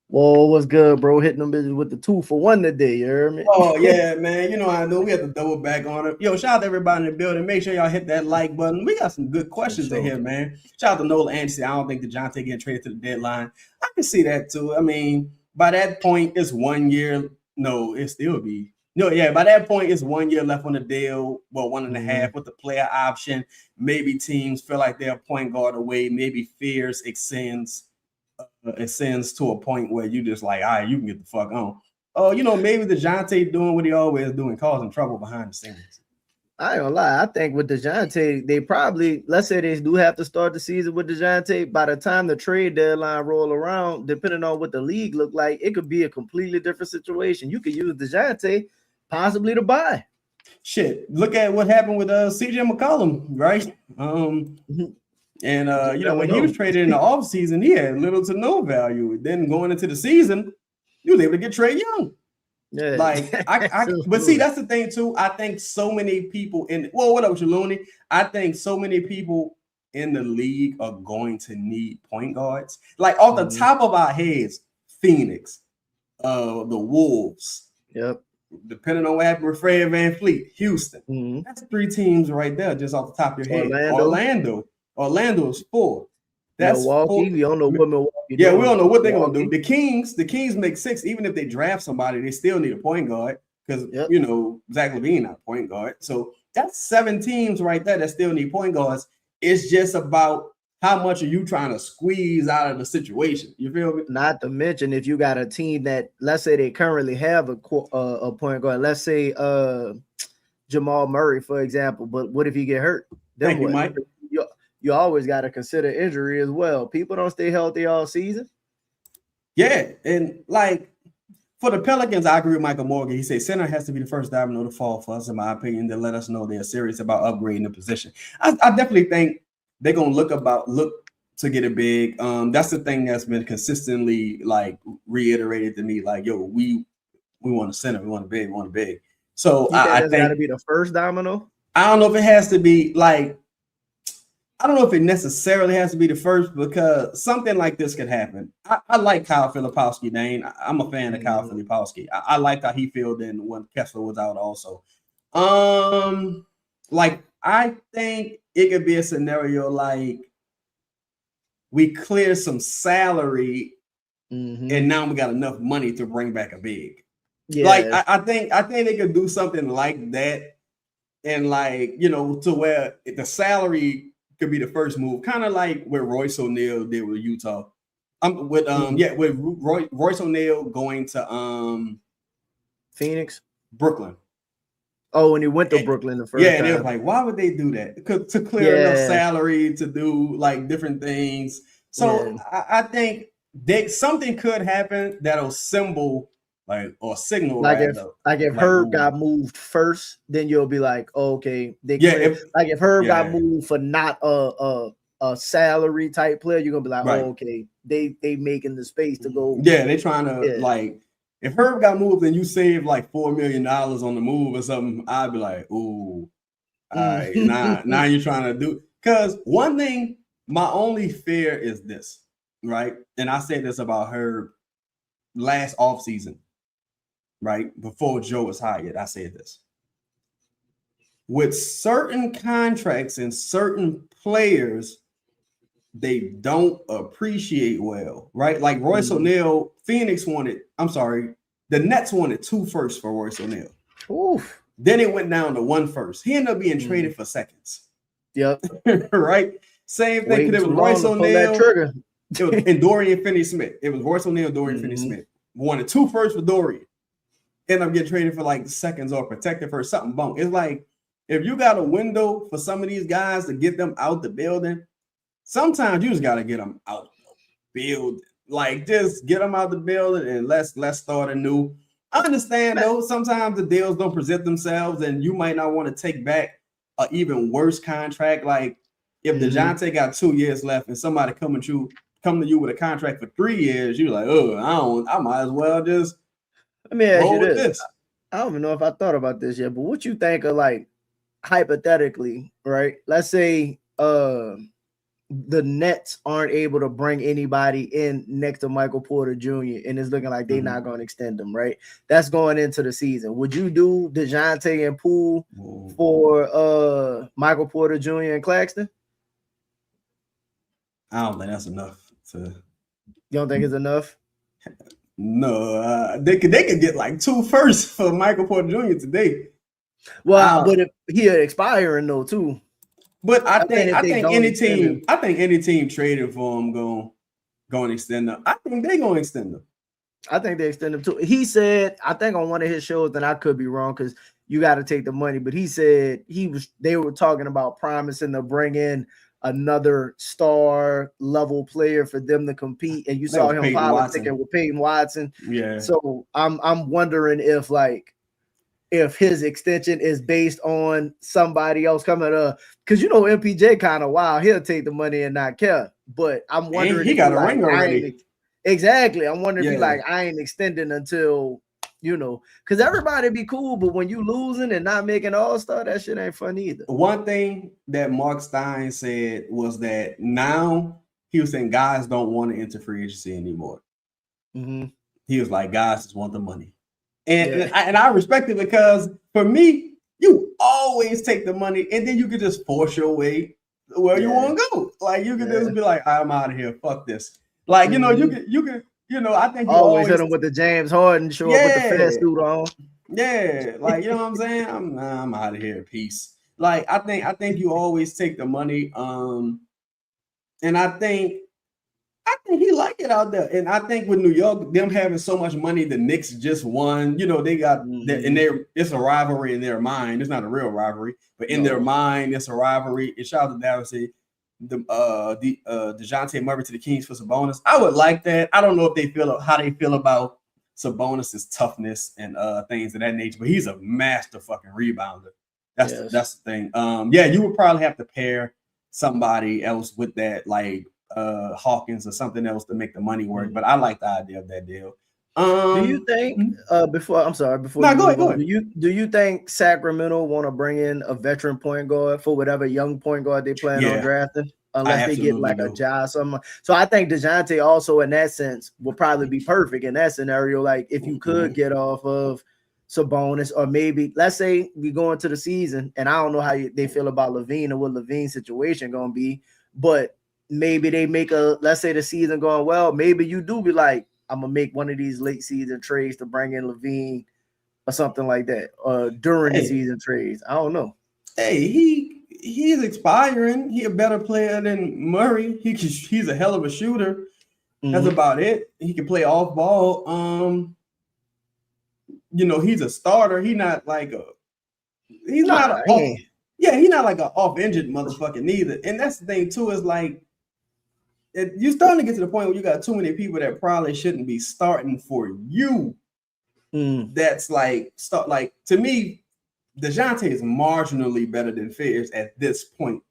Whoa, what's good, bro? Hitting them bitches with the 2-for-1 today, you heard me? Oh, yeah, man. You know I know we have to double back on it. Yo, shout out to everybody in the building. Make sure y'all hit that like button. We got some good questions in here, man. Shout out to Nola Anderson. I don't think Dejounte getting traded to the deadline. I can see that too. I mean, by that point, it's 1 year. No, it still be. No, yeah, by that point, it's 1 year left on the deal. Well, 1.5 with the player option. Maybe teams feel like they're a point guard away. Maybe fears extends to a point where you just like, all right, you can get the fuck on. Oh, you know, maybe Dejounte doing what he always doing, causing trouble behind the scenes. I ain't gonna lie. I think with Dejounte, they probably, let's say they do have to start the season with Dejounte. By the time the trade deadline roll around, depending on what the league look like, it could be a completely different situation. You could use Dejounte possibly to buy. Shit, look at what happened with CJ McCollum, right? And you know, when he was traded in the offseason, he had little to no value. Then going into the season, he was able to get Trae Young. Yeah, like but see, that's the thing too. I think so many people what up with you, Looney? I think so many people in the league are going to need point guards. Like off the top of our heads, Phoenix, the Wolves. Yep. Depending on what happened with Fred VanVleet, Houston. That's 3 teams right there, just off the top of your head. Orlando is 4. That's Milwaukee. 4. We don't know what Milwaukee. Yeah, we don't know what they're gonna do. The Kings make 6. Even if they draft somebody, they still need a point guard because you know Zach LaVine not a point guard. So that's 7 teams right there that still need point guards. It's just about how much are you trying to squeeze out of the situation. You feel me? Not to mention if you got a team that, let's say they currently have a point guard. Let's say Jamal Murray, for example. But what if he get hurt? Thank you, Mike. You always got to consider injury as well. People don't stay healthy all season. Yeah, and like for the Pelicans, I agree with Michael Morgan. He said center has to be the first domino to fall for us, in my opinion, to let us know they're serious about upgrading the position. I definitely think they're gonna look to get a big. That's the thing that's been consistently like reiterated to me. Like, yo, we want a center, we want a big. So I think gotta be the first domino. I don't know if it has to be like. I don't know if it necessarily has to be the first because something like this could happen. I like Kyle Filipowski, Dane. I'm a fan of Kyle Filipowski. I like how he filled in when Kessler was out also. Like I think it could be a scenario like we clear some salary and now we got enough money to bring back a big. Yeah. Like I think they could do something like that. and like, you know, to where the salary could be the first move, kind of like what Royce O'Neal did with Utah. With Royce O'Neal going to Phoenix, Brooklyn. Oh, when he went to Brooklyn the first time. They were like, why would they do that? To clear enough salary to do like different things. So I think something could happen that'll signal if Herb got moved first, then you'll be like, oh, okay, if Herb got moved for not a salary type player, you're gonna be like, oh, okay, they making the space to go. Yeah, they trying to like. If Herb got moved and you saved like $4 million on the move or something, I'd be like, ooh, all right, now you're trying to do. Because one thing, my only fear is this, right? And I said this about Herb last offseason, right? Before Joe was hired, I said this. With certain contracts and certain players, they don't appreciate well, right? Like Royce O'Neal, the Nets wanted 2 firsts for Royce O'Neal. Oof. Then it went down to 1 first. He ended up being traded for seconds. Yep. Right? Same thing. It was Royce O'Neal. And Dorian Finney-Smith. It was Royce O'Neal, Dorian Finney-Smith. Wanted 2 firsts for Dorian. Ended up getting traded for like seconds or protected for something bunk. It's like, if you got a window for some of these guys to get them out the building, sometimes you just got to get them out the building. Like, just get them out the building and let's start anew. I understand, though, sometimes the deals don't present themselves and you might not want to take back an even worse contract. Like, if Dejounte got 2 years left and somebody come to you with a contract for 3 years, you're like, oh, I might as well just let me ask you this. I don't even know if I thought about this yet, but what you think of, like, hypothetically, right? Let's say the Nets aren't able to bring anybody in next to Michael Porter Jr. and it's looking like they're not going to extend them, right? That's going into the season. Would you do Dejounte and Poole for Michael Porter Jr. and Claxton? I don't think that's enough. You don't think it's enough? No, they could get like 2 firsts for Michael Porter Jr. today. Well, but if he expiring though too. But I think any team trading for him going to extend them. I think they're going to extend them. I think they extend them too. He said, I think on one of his shows, and I could be wrong because you got to take the money, but he said they were talking about promising to bring in another star level player for them to compete. And you saw him politicking with Peyton Watson. Yeah. So I'm wondering if his extension is based on somebody else coming up, because MPJ kind of wild. He'll take the money and not care. But I'm wondering, and he got a ring already. Exactly. I'm wondering if he I ain't extending until because everybody be cool, but when you losing and not making all-star, that shit ain't fun either. One thing that Mark Stein said was that now he was saying guys don't want to enter free agency anymore. He was like, guys just want the money. And I respect it, because for me, you always take the money and then you can just force your way where you want to go. Like, you can just be like, I'm out of here. Fuck this. Like, you can, I think you always hit him with the James Harden show up with the fast suit on. Yeah, like, you know what I'm saying? I'm out of here. Peace. Like, I think you always take the money. And I think he like it out there. And I think with New York, them having so much money, the Knicks just won. They got it's a rivalry in their mind. It's not a real rivalry, but in their mind, it's a rivalry. And shout out to Dallas, Dejounte Murray to the Kings for Sabonis. I would like that. I don't know if how they feel about Sabonis' toughness and things of that nature, but he's a master fucking rebounder. That's the thing. You would probably have to pair somebody else with that, like Hawkins or something else to make the money work. But I like the idea of that deal. Do you think go ahead. Do you think Sacramento want to bring in a veteran point guard for whatever young point guard they plan on drafting, unless they get like a Ja or something? So I think Dejounte also in that sense will probably be perfect in that scenario. Like, if you could get off of Sabonis, or maybe let's say we go into the season, and I don't know how they feel about Levine or what Levine's situation gonna be, but maybe they make let's say the season going well, maybe you do be like, I'm gonna make one of these late season trades to bring in Levine or something like that, during the season trades. I don't know. Hey, he's expiring. He a better player than Murray. He's a hell of a shooter. That's about it. He can play off ball. He's a starter. He's not like a he's not an off injured motherfucker neither. And that's the thing too, is like you're starting to get to the point where you got too many people that probably shouldn't be starting for you. That's like to me, Dejounte is marginally better than Fierce at this point,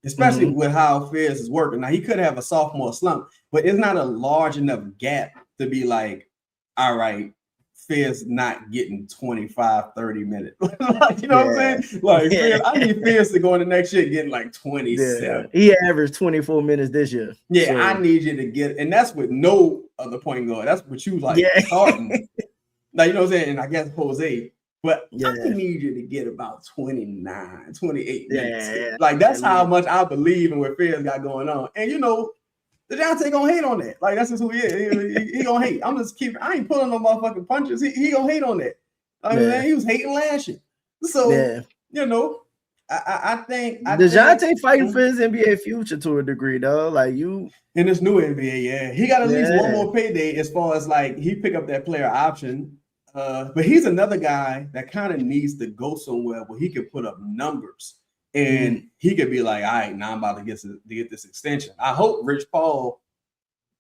especially with how Fierce is working. Now he could have a sophomore slump, but it's not a large enough gap to be like, all right, Fierce not getting 25, 30 minutes. Like, you know what I'm saying? Like, Fierce, I need Fierce to go in the next year getting like 27. He averaged 24 minutes this year. Yeah, so I need you to get, and that's with no other point guard. That's what you like starting. Like, you know what I'm saying? And I guess Jose, but I need you to get about 29, 28 minutes. Like, that's how much I believe in what Fierce got going on. And Dejounte gonna hate on that. Like, that's just who he is. He gonna hate. I ain't pulling no motherfucking punches. He gonna hate on that. I mean, he was hating last year. So, I think Dejounte fighting for his NBA future to a degree, though. Like, you in this new NBA, he got at least one more payday as far as like he pick up that player option. But he's another guy that kind of needs to go somewhere where he can put up numbers. And he could be like, all right, now I'm about to get this extension. I hope Rich Paul,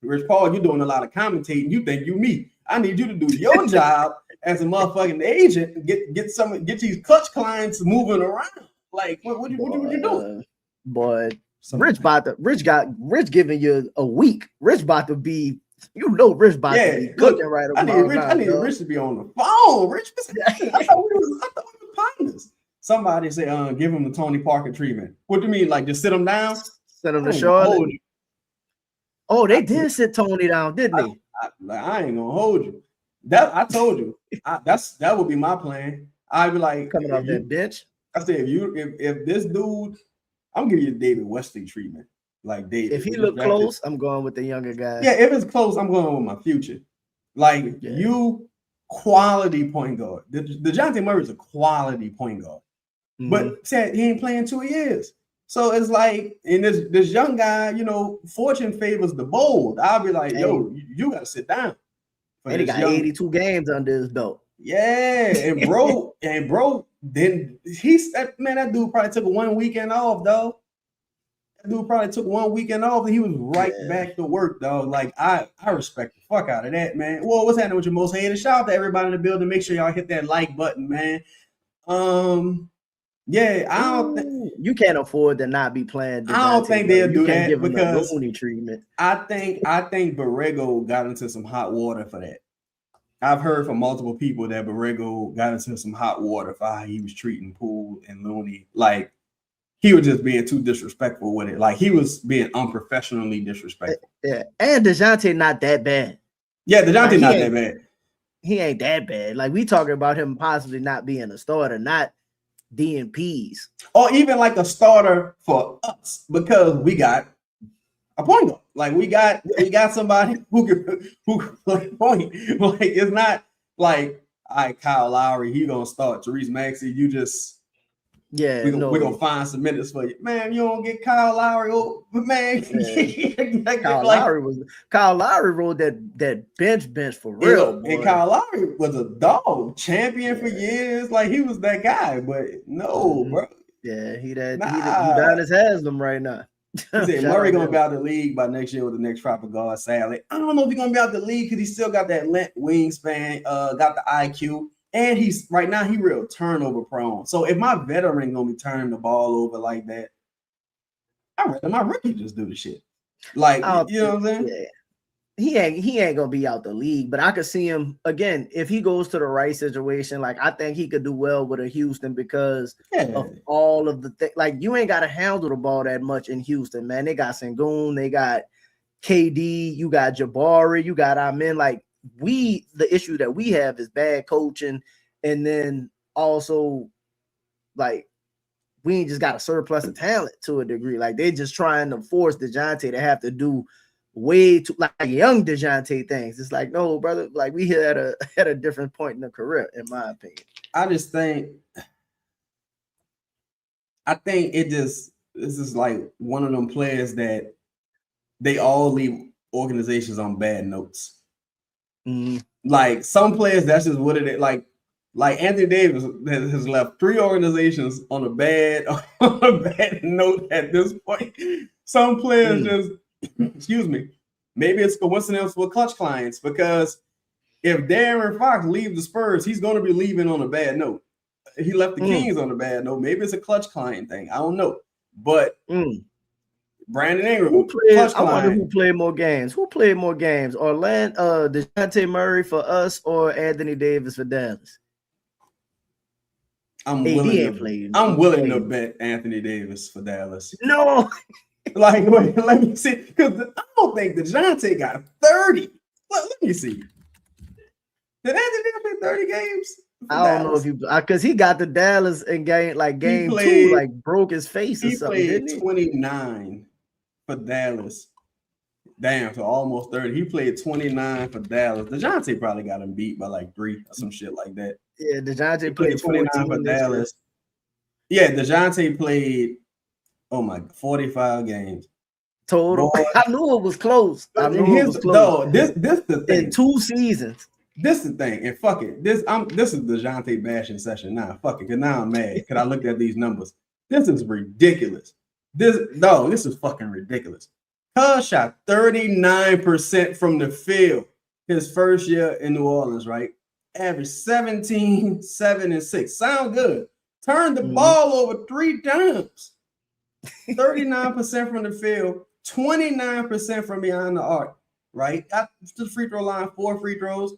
you're doing a lot of commentating. You think you me. I need you to do your job as a motherfucking agent and get these clutch clients moving around. Like, what you doing? Boy, Rich giving you a week. Rich about to be, Rich about to be cooking right about now. I need Rich to be on the phone. Rich, I thought we were partners. Somebody say, give him the Tony Parker treatment. What do you mean? Like, just sit him down? Sit him to Charlotte? Oh, they did sit Tony down, didn't they? I ain't gonna hold you. I told you. That would be my plan. I'd be like, coming off that bench. I said, if this dude, I'm giving you David Wesley treatment. Like, David. If he look close, I'm going with the younger guy. Yeah, if it's close, I'm going with my future. Like, you quality point guard. Dejounte Murray is a quality point guard. But said he ain't playing 2 years. So it's like, and this young guy, fortune favors the bold. I'll be like, yo, you gotta sit down. And he got 82 games under his belt. Yeah, and bro, then that dude probably took 1 weekend off, though. That dude probably took 1 weekend off and he was right back to work, though. Like, I respect the fuck out of that, man. Well, what's happening with your most hated? Shout out to everybody in the building. Make sure y'all hit that like button, man. Yeah, I don't think you can't afford to not be playing. I don't think they'll do that because Looney treatment. I think Borrego got into some hot water for that. I've heard from multiple people that Borrego got into some hot water for how he was treating Poole and Looney. Like, he was just being too disrespectful with it. Like, he was being unprofessionally disrespectful. Yeah, and Dejounte not that bad. Yeah, Dejounte not that bad. He ain't that bad. Like, we talking about him possibly not being a starter, not DNPs, or even like a starter for us, because we got a point guard. Like, we got somebody who can point. Like, it's not like, all right, Kyle Lowry, he gonna start. Therese Maxey, you just we're gonna find some minutes for you, man. You don't get Kyle Lowry, man. Kyle Lowry rode that bench for real. And Kyle Lowry was a dog champion for years. Like, he was that guy, but no, bro. Yeah, he down his Haslam right now. He said Murray gonna be out of the league by next year with the next proper guard. Sadly, I don't know if he's gonna be out of the league because he still got that length wingspan, got the IQ. And he's right now he real turnover prone. So if my veteran gonna be turning the ball over like that, I'd rather my rookie just do the shit. Like, you know what I'm saying? Yeah. He ain't gonna be out the league, but I could see him again if he goes to the right situation. Like, I think he could do well with a Houston because of all of the things. Like, you ain't gotta handle the ball that much in Houston, man. They got Sengun, they got KD, you got Jabari, you got Amen. Like, the issue that we have is bad coaching, and then also like we ain't just got a surplus of talent to a degree. Like, they just trying to force Dejounte to have to do way too like young Dejounte things. It's like, no, brother, like we here at a different point in the career, in my opinion. I just think I think this is like one of them players that they all leave organizations on bad notes. Mm-hmm. Like some players, that's just what it is. Like Anthony Davis has left 3 organizations on a bad note at this point. Some players just, excuse me, maybe it's coincidence with clutch clients, because if Darren Fox leaves the Spurs, he's going to be leaving on a bad note. He left the Kings on a bad note. Maybe it's a clutch client thing. I don't know. But Brandon Ingram, I wonder who played more games. Who played more games? Dejounte Murray for us or Anthony Davis for Dallas? I'm willing to bet Anthony Davis for Dallas. No. Like, wait, let me see. Because I don't think Dejounte got 30. Let me see. Did Anthony Davis play 30 games? I don't know if because he got the Dallas in game 2, like broke his face or something. He played 29 for Dallas. Damn, so almost 30. He played 29 for Dallas. Dejounte probably got him beat by like 3 or some shit like that. Yeah, Dejounte played 29 for Dallas. Yeah, Dejounte played 45 games total. Boy, I knew it was close. This the thing. In 2 seasons. This is the thing, and fuck it. This is Dejounte bashing session now. Fuck it, because now I'm mad because I looked at these numbers. This is ridiculous. This is fucking ridiculous. Cuz shot 39% from the field his first year in New Orleans, right? Average 17, 7, and 6. Sound good. Turned the ball over 3 times. 39% from the field, 29% from behind the arc, right? At the free throw line, 4 free throws.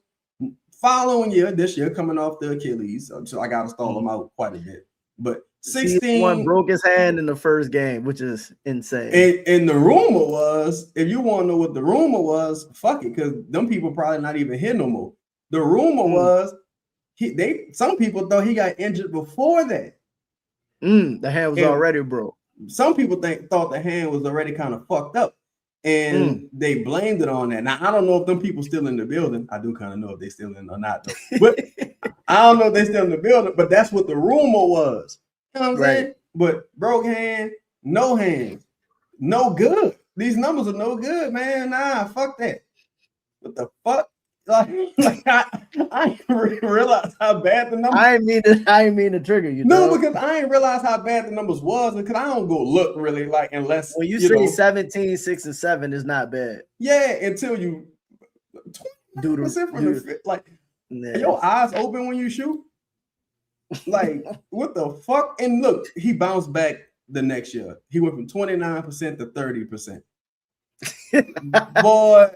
Following year, this year, coming off the Achilles, so I got to stall him out quite a bit. But 16 broke his hand in the first game, which is insane. And the rumor was, if you want to know what the rumor was, fuck it, because them people probably not even here no more. The rumor was some people thought he got injured before that. The hand was already broke. Some people thought the hand was already kind of fucked up. And they blamed it on that. Now, I don't know if them people still in the building. I do kind of know if they still in or not, though. But I don't know if they still in the building, but that's what the rumor was. You know what I'm saying? But broke hand, no hands, no good. These numbers are no good, man. Nah, fuck that. What the fuck? I didn't realize how bad the numbers. I didn't mean to trigger you. No, because I didn't realize how bad the numbers was, because I don't go look really unless when you say 17, 6, and 7 is not bad. Yeah, until you 20% from the fit. Like, are your eyes open when you shoot? Like, what the fuck? And look, he bounced back the next year. He went from 29% to 30%. Boy.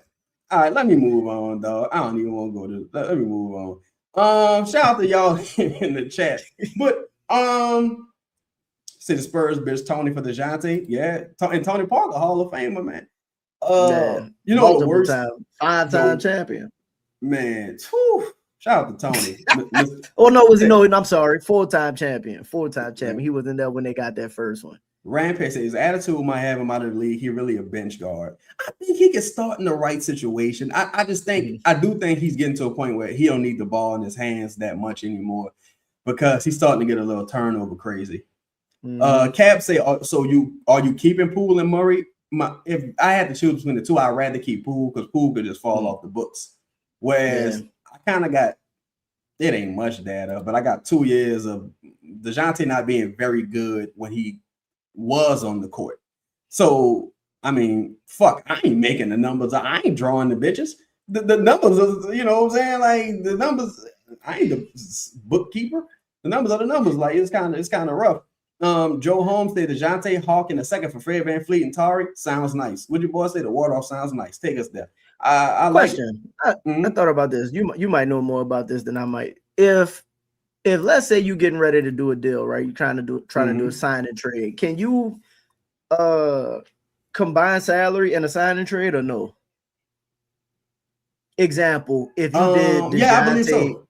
All right, let me move on, dog. I don't even want to go to. Let me move on. Shout out to y'all in the chat. But say the Spurs bitch Tony for Dejounte. Yeah, and Tony Parker, Hall of Famer, man. You know what works? 5-time champion. Man, whew, shout out to Tony. I'm sorry, 4-time champion. 4-time champion. He wasn't there when they got that first one. Rampage says his attitude might have him out of the league. He really a bench guard. I think he can start in the right situation. I just think I do think he's getting to a point where he don't need the ball in his hands that much anymore, because he's starting to get a little turnover crazy. Cap say, so are you keeping Poole and Murray? If I had to choose between the two, I'd rather keep Poole, because Poole could just fall off the books. Whereas I kind of got, it ain't much data, but I got 2 years of Dejounte not being very good when he was on the court. So, I mean, fuck, I ain't making the numbers. I ain't drawing the bitches. The numbers, you know what I'm saying? Like, the numbers, I ain't the bookkeeper. The numbers are the numbers. Like, it's kind of rough. Joe Holmes said Dejounte, Hawk in the second for Fred VanVleet and Tari. Sounds nice. Would your boy say the Ward-off sounds nice? Take us there. I Question. Like it. I thought about this. You might know more about this than I might. If let's say you getting ready to do a deal, right? You're trying to do a sign and trade. Can you combine salary and a sign and trade or no? Example, if you did Dejounte, I believe so.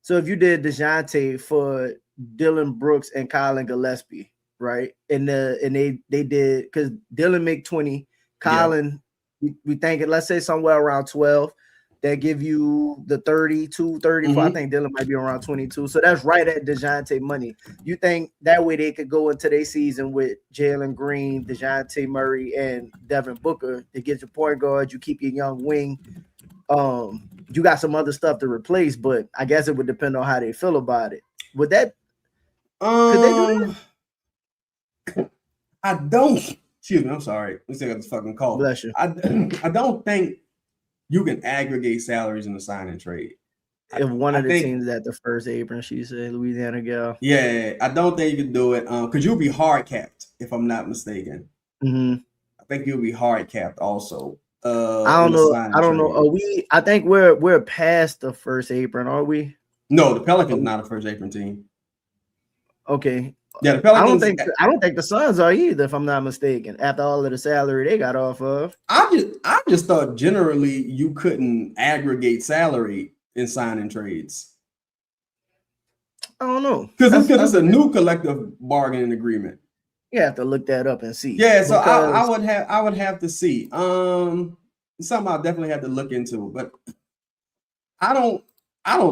So if you did Dejounte for Dylan Brooks and Colin Gillespie, right? And they did, because Dylan make 20, Colin we thinking, let's say somewhere around 12. that give you the 32, 34. I think Dillon might be around 22. So that's right at Dejounte money. You think that way they could go into their season with Jalen Green, Dejounte Murray, and Devin Booker to get your point guard. You keep your young wing. You got some other stuff to replace, but I guess it would depend on how they feel about it. Would that could they do that? I don't. Excuse me. I'm sorry. Let me take this fucking call. Bless you. I don't think you can aggregate salaries in the sign and trade. If one of the teams at the first apron, she said, Louisiana girl. Yeah, I don't think you can do it. Because you'll be hard capped, if I'm not mistaken. Mm-hmm. I think you'll be hard capped also. I don't know. I think we're past the first apron, are we? No, the Pelicans not a first apron team. Okay. Yeah, the Pelicans. I don't think the Suns are either, if I'm not mistaken. After all of the salary they got off of. I just thought generally you couldn't aggregate salary in signing trades. I don't know. Because it's a new collective bargaining agreement. You have to look that up and see. Yeah, so I would have to see. Something I'll definitely have to look into, but I don't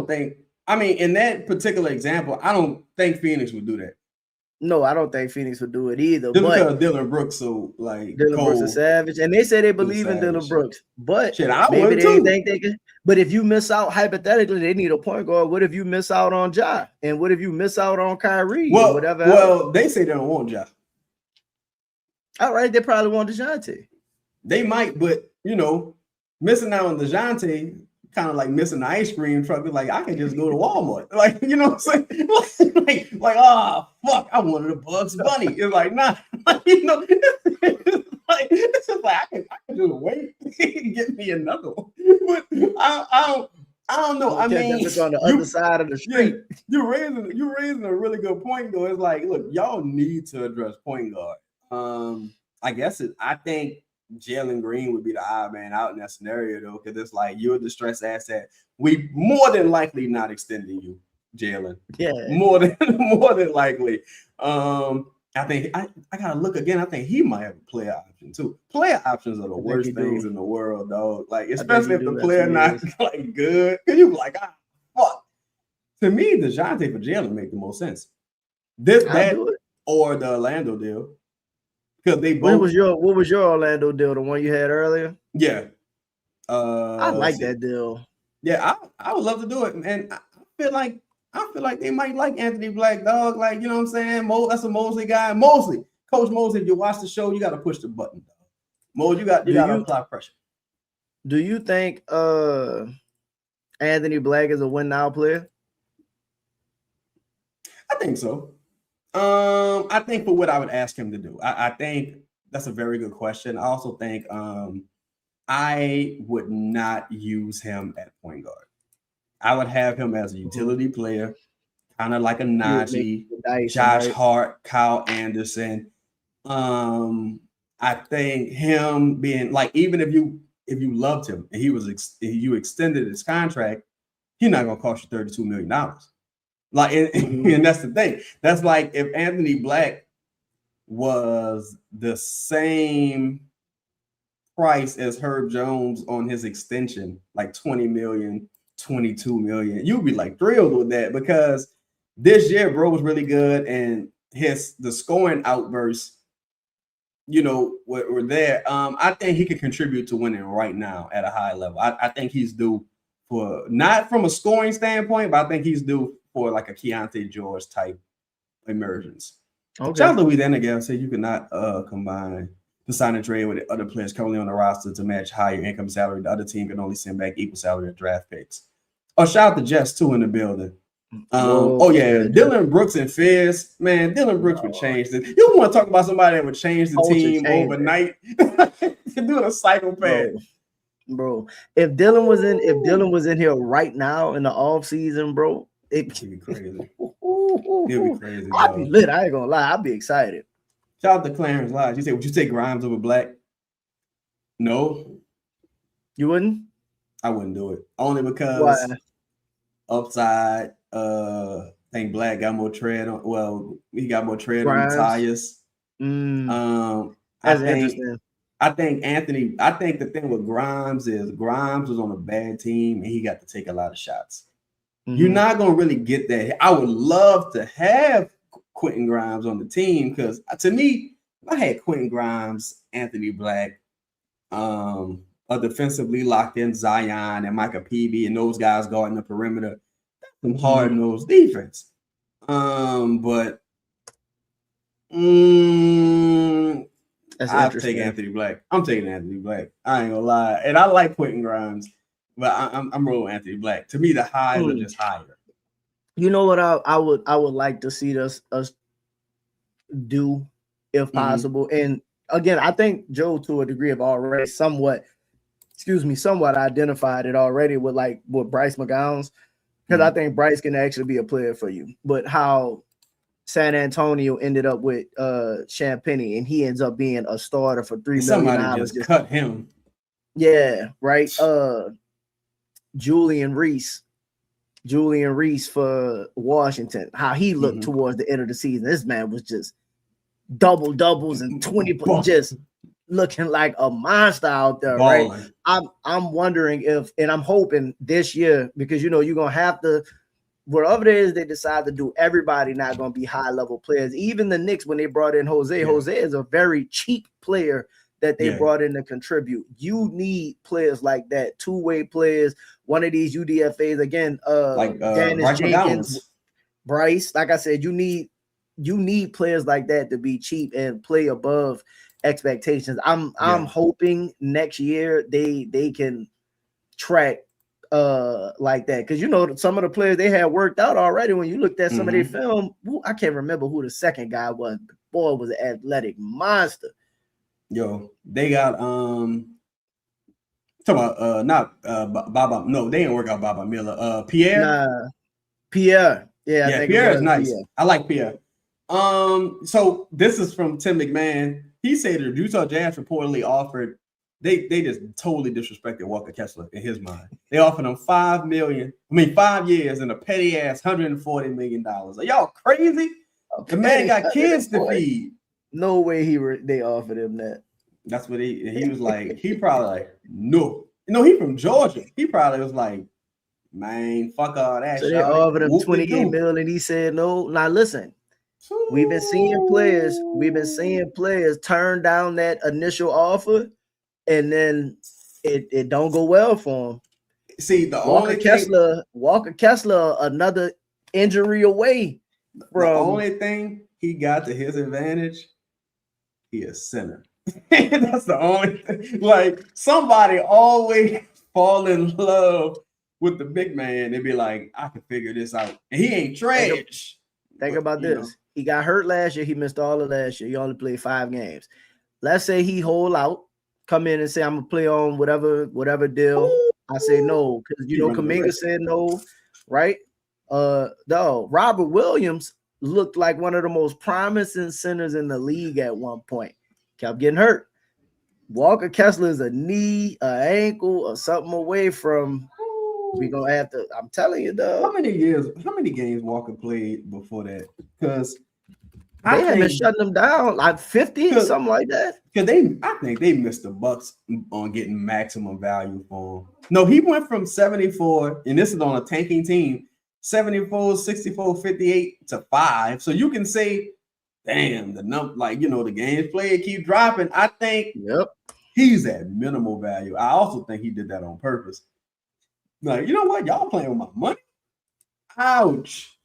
think. I mean, in that particular example, I don't think Phoenix would do that. No, I don't think Phoenix would do it either. Just because Dillon Brooks, so like Dillon Brooks is savage, and they say they believe in Dillon Brooks, but maybe they think they can. But if you miss out, hypothetically, they need a point guard. What if you miss out on Ja? And what if you miss out on Kyrie? Well, whatever. Well, they say they don't want Ja. All right, they probably want Dejounte. They might, but missing out on Dejounte, kind of like missing the ice cream truck. Like, I can just go to Walmart. Like, you know what I'm saying? like, oh fuck, I wanted a Bugs Bunny. It's like, nah, it's just like I can just wait and get me another one. But I don't know. I mean, it's on the other side of the street. You're raising a really good point, though. It's like, look, y'all need to address point guard. I think Jalen Green would be the odd man out in that scenario, though, because it's like you're a distressed asset. We more than likely not extending you, Jalen. Yeah, more than likely. I think I gotta look again. I think he might have a player option too. Player options are the worst things in the world, dog. Like, especially if the player not like good, because you like, fuck. To me, Dejounte for Jalen make the most sense. That or the Orlando deal. Because they both. What was your Orlando deal? The one you had earlier? Yeah. I like that deal. Yeah, I would love to do it, and I feel like they might like Anthony Black, dog. Like, you know what I'm saying? That's a Mosley guy. Coach Mosley. If you watch the show, you got to push the button, dog. Mo, you got to apply pressure. Do you think Anthony Black is a win now player? I think so. I think for what I would ask him to do, I think that's a very good question. I also think I would not use him at point guard. I would have him as a utility player, kind of like a Najee, Josh Hart, Kyle Anderson. I think him being like, even if you loved him and you extended his contract, he's not gonna cost you $32 million. Like, and that's the thing. That's like if Anthony Black was the same price as Herb Jones on his extension, like 20 million, 22 million, you'd be like thrilled with that, because this year bro was really good, and the scoring outbursts, were there. I think he could contribute to winning right now at a high level. I think he's due for, not from a scoring standpoint, but I think he's due for like a Keontae George type emergence. Okay. Shout out to Louisiana again. Say you cannot combine the sign and trade with the other players currently on the roster to match higher income salary. The other team can only send back equal salary of draft picks. Oh, shout out to Jess too in the building. Dillon Brooks and Fizz. Man, Dillon Brooks would change this. You want to talk about somebody that would change the team overnight? Doing a psychopath. Bro, if Dillon was in here right now in the off season, bro, it'd be crazy. It'd be crazy. I'd be lit. I ain't gonna lie. I'd be excited. Shout out to Clarence Lodge. You said, would you take Grimes over Black? No. You wouldn't? I wouldn't do it. Only because upside, I think Black got more tread on. Well, he got more tread Grimes on the tires. That's interesting. I think the thing with Grimes is Grimes was on a bad team and he got to take a lot of shots. You're not gonna really get that. I would love to have Quentin Grimes on the team because to me, I had Quentin Grimes, Anthony Black, a defensively locked in Zion and Micah Peavy and those guys guarding the perimeter. Some hard-nosed defense. But I'll take Anthony Black. I'm taking Anthony Black. I ain't gonna lie. And I like Quentin Grimes, but I'm rolling Anthony Black. To me, the highs are just higher. You know what I would like to see us do if possible. And again, I think Joe to a degree have already somewhat identified it already with Bryce McGowan's. Because I think Bryce can actually be a player for you. But how San Antonio ended up with Champagnie and he ends up being a starter for $3 million. Somebody just cut him. Yeah, right. Julian Reese for Washington. How he looked towards the end of the season. This man was just doubles and 20, just looking like a monster out there, right? I'm wondering if, and I'm hoping this year, because you're gonna have to, whatever it is they decide to do, everybody not gonna be high level players. Even the Knicks, when they brought in Jose is a very cheap player that they brought in to contribute. You need players like that, two-way players. One of these UDFAs again, Dennis Jenkins, Bryce. Like I said, you need players like that to be cheap and play above expectations. I'm hoping next year they can track like that, because some of the players they had worked out already. When you looked at some of their film, I can't remember who the second guy was. The boy was an athletic monster. Yo, they got talking about not Baba. No, they didn't work out Baba Miller. Pierre. Pierre. Yeah, I think Pierre is nice. Pierre. I like Pierre. So this is from Tim McMahon. He said the Utah Jazz reportedly offered, they just totally disrespected Walker Kessler in his mind. They offered him 5 years and a petty ass $140 million. Are y'all crazy? The man got kids to feed. No way they offered him that. That's what he was like. He probably like, no. He from Georgia. He probably was like, man, fuck all that. So they offered him $28 million and he said no. Now listen. We've been seeing players turn down that initial offer, and then it don't go well for him. See, Walker Kessler, another injury away from. The only thing he got to his advantage, he is center. That's the only thing. Like, somebody always fall in love with the big man. They be like, I can figure this out, and he ain't trash. Think about this. He got hurt last year. He missed all of last year. He only played 5 games. Let's say he hold out, come in and say, I'm going to play on whatever deal. I say no, because, Kuminga said no, right? No, Robert Williams looked like one of the most promising centers in the league at one point. Kept getting hurt. Walker Kessler is a knee, an ankle, or something away from. We're gonna have to. I'm telling you, though. How many games Walker played before that? Because they have been shutting them down like 50, something like that. Because I think they missed the Bucks on getting maximum value for him. No, he went from 74, and this is on a tanking team, 74, 64, 58 to 5. So you can say, damn, the number, the games played keep dropping. I think he's at minimal value. I also think he did that on purpose. Like, you know what? Y'all playing with my money? Ouch.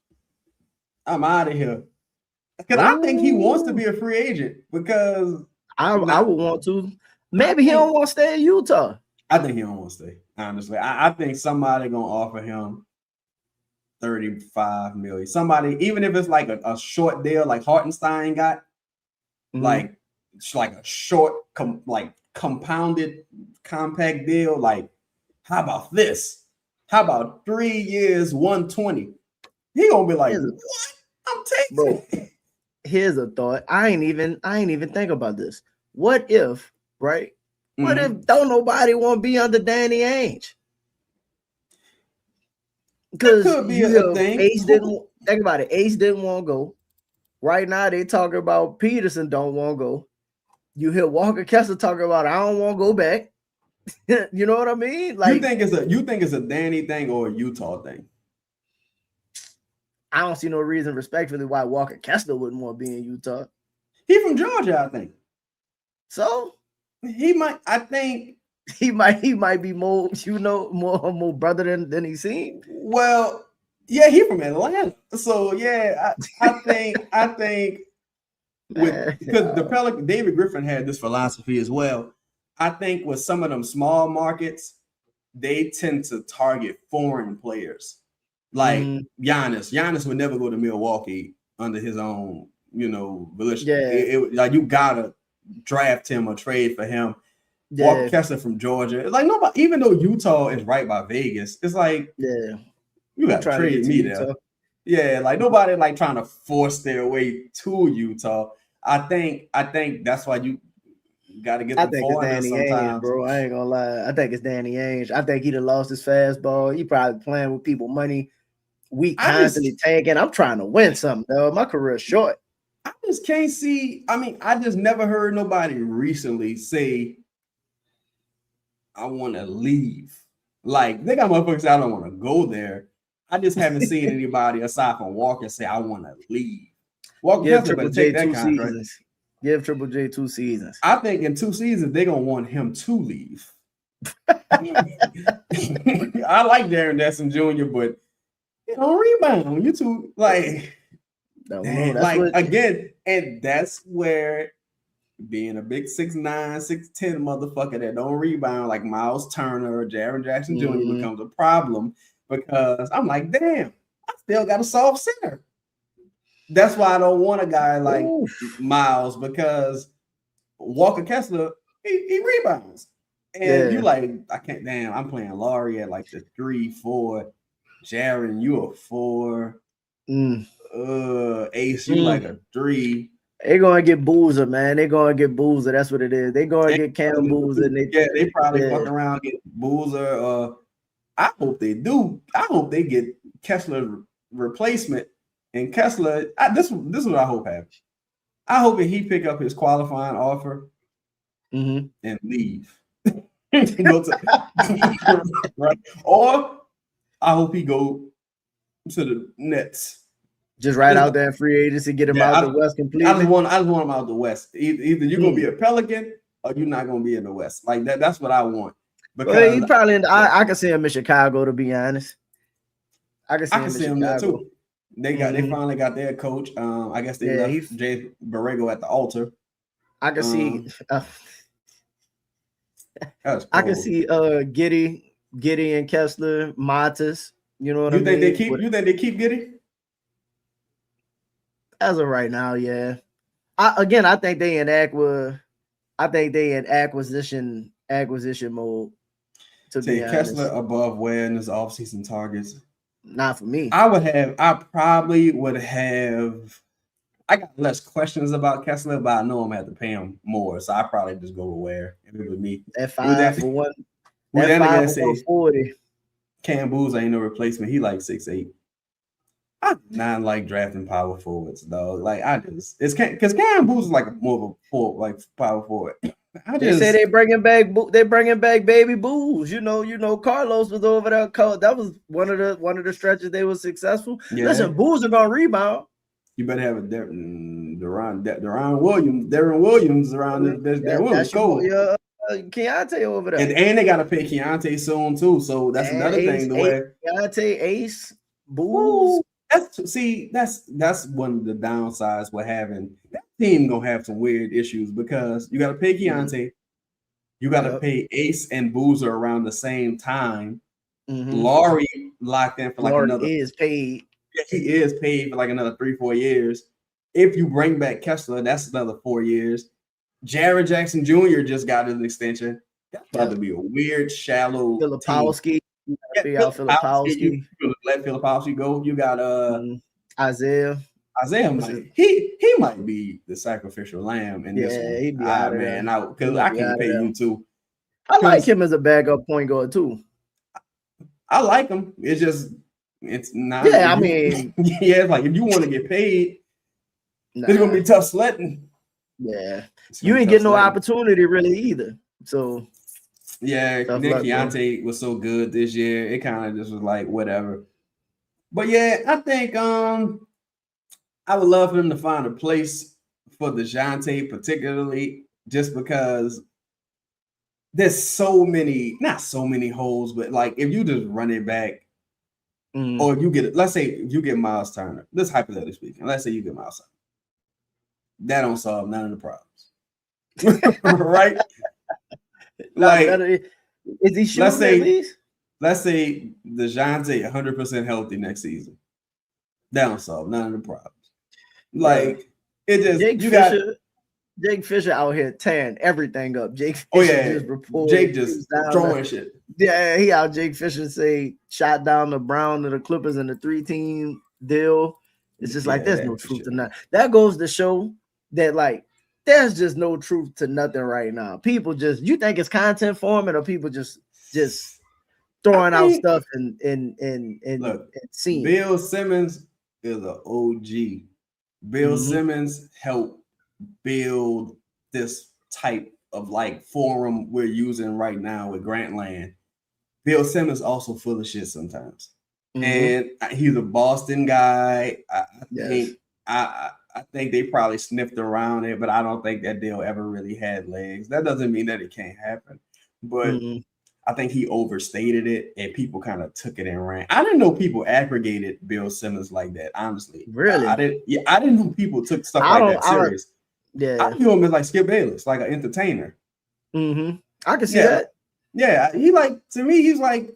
I'm out of here. Because I think he wants to be a free agent because I would want to. Maybe he don't want to stay in Utah. I think he don't want to stay, honestly. I think somebody going to offer him $35 million. Somebody, even if it's like a short deal like Hartenstein got, like a short, compounded, compact deal. Like, how about this? How about 3 years, 120? He gonna be like, what? I'm taking. Bro, here's a thought. I ain't even think about this. What if, right? What if don't nobody want to be under Danny Ainge? Because Ace didn't think about it. Ace didn't want to go. Right now they talking about Peterson don't want to go. You hear Walker Kessler talking about, I don't want to go back. You know what I mean? Like, you think it's a Danny thing or a Utah thing? I don't see no reason, respectfully, why Walker Kessler wouldn't want to be in Utah. He from Georgia, I think. So he might. I think he might be more, more brother than he seemed. Well, yeah, he from Atlanta. So yeah, I think because the Pelicans, David Griffin had this philosophy as well. I think with some of them small markets, they tend to target foreign players. Like Giannis. Giannis would never go to Milwaukee under his own, volition. Yeah. Like you gotta draft him or trade for him. Yeah. Walker Kessler from Georgia. It's like nobody, even though Utah is right by Vegas, it's like you gotta trade me there. Yeah, like nobody like trying to force their way to Utah. I think that's why you got to get the foreigners sometimes. Bro, I ain't gonna lie. I think it's Danny Ainge. I think he done lost his fastball. He probably playing with people money. We constantly tanking. I'm trying to win something, though. My career's short. I just can't see. I mean, I just never heard nobody recently say, I want to leave. Like, they got motherfuckers say, I don't want to go there. I just haven't seen anybody aside from Walker say, I want to leave. Walker Kessler better take that contract. Give Triple J 2 seasons. I think in 2 seasons, they're going to want him to leave. I like Darren Jackson Jr., but you don't rebound. You two, like, again, and that's where being a big 6'9", 6'10" motherfucker that don't rebound like Miles Turner or Jaren Jackson Jr. becomes a problem, because I'm like, damn, I still got a soft center. That's why I don't want a guy like Miles, because Walker Kessler, he rebounds. And you like, I can't, damn, I'm playing Laurie at like the 3-4. Jaren, you a 4. Ace, you like a 3. They're going to get Boozer, man. They're going to get Boozer. That's what it is. They're going to get Cam Boozer. They probably fuck around get Boozer. I hope they do. I hope they get Kessler replacement. And Kessler, this is what I hope happens. I hope that he pick up his qualifying offer and leave. Right? Or I hope he go to the Nets. Just right out there in free agency, get him out the West completely. I just want him out the West. Either you're gonna be a Pelican or you're not gonna be in the West. Like that. That's what I want. Because he probably. I can see him in Chicago. To be honest, I can see him there too. They finally got their coach. I guess they left Jay Borrego at the altar. I can see. I can see Giddey and Kessler, Matas. You know what I mean? You think they keep Giddey? As of right now, yeah. I think they in acquisition mode. To be honest, Kessler above where in his offseason targets. Not for me. I probably would have. I got less questions about Kessler, but I know I'm gonna have to pay him more, so I probably just go with Ware if it was me. That 5 for 1. That 5 for 140. Cam Boozer ain't no replacement. He like 6'8". I do not like drafting power forwards, dog. Like it's because Cam Boozer is like more of a power forward. They say they bringing back baby Booze. You know, Carlos was over there. That was one of the stretches they were successful. Yeah. Listen, Booze are gonna rebound. You better have a Darren Williams around this. Keontae over there, and they gotta pay Keontae soon too. So that's another thing. Keontae, Ace, Booze. That's one of the downsides with having that team. Gonna have some weird issues because you got to pay Keontae, you got to pay Ace and Boozer around the same time. Laurie locked in for like another. He is paid for like another 3-4 years. If you bring back Kessler, that's another 4 years. Jaren Jackson Jr. just got an extension. That's about to be a weird, shallow. Filipowski. Let Filipowski go. You got Isaiah. He might be the sacrificial lamb in this one. He'd be out of there. Because I can pay you too. I like him as a backup point guard too. I like him. It's not. Yeah, I mean, it's like if you want to get paid, it's gonna be tough sledding. Yeah, you ain't get no opportunity really either. So yeah, then Dejounte was so good this year. It kind of just was like whatever. But yeah, I think I would love for them to find a place for Dejounte, particularly just because there's not so many holes, but like if you just run it back, or if you get it, let's say if you get Miles Turner, this hypothetically speaking, let's say you get Miles Turner, that don't solve none of the problems, right? Like, is he shooting at least? Let's say Dejounte 100% healthy next season, that don't solve none of the problems. Like, it just Jake Fisher out here tearing everything up. Jake Fisher just reported. Jake just throwing shit. Yeah, he out. Jake Fisher say shot down the Brown to the Clippers in the 3-team deal. It's just like there's no truth to that. That goes to show that like there's just no truth to nothing right now. People just you think it's content forming or people just throwing out stuff and seeing. Bill Simmons is an OG. Bill Simmons helped build this type of like forum we're using right now with Grantland. Bill Simmons also full of shit sometimes, and he's a Boston guy. I think they probably sniffed around it, but I don't think that deal ever really had legs. That doesn't mean that it can't happen, but I think he overstated it, and people kind of took it and ran. I didn't know people aggregated Bill Simmons like that. Honestly, really, I didn't. Yeah, I didn't know people took stuff like that serious. I view him as like Skip Bayless, like an entertainer. I can see that. Yeah, he like to me, he's like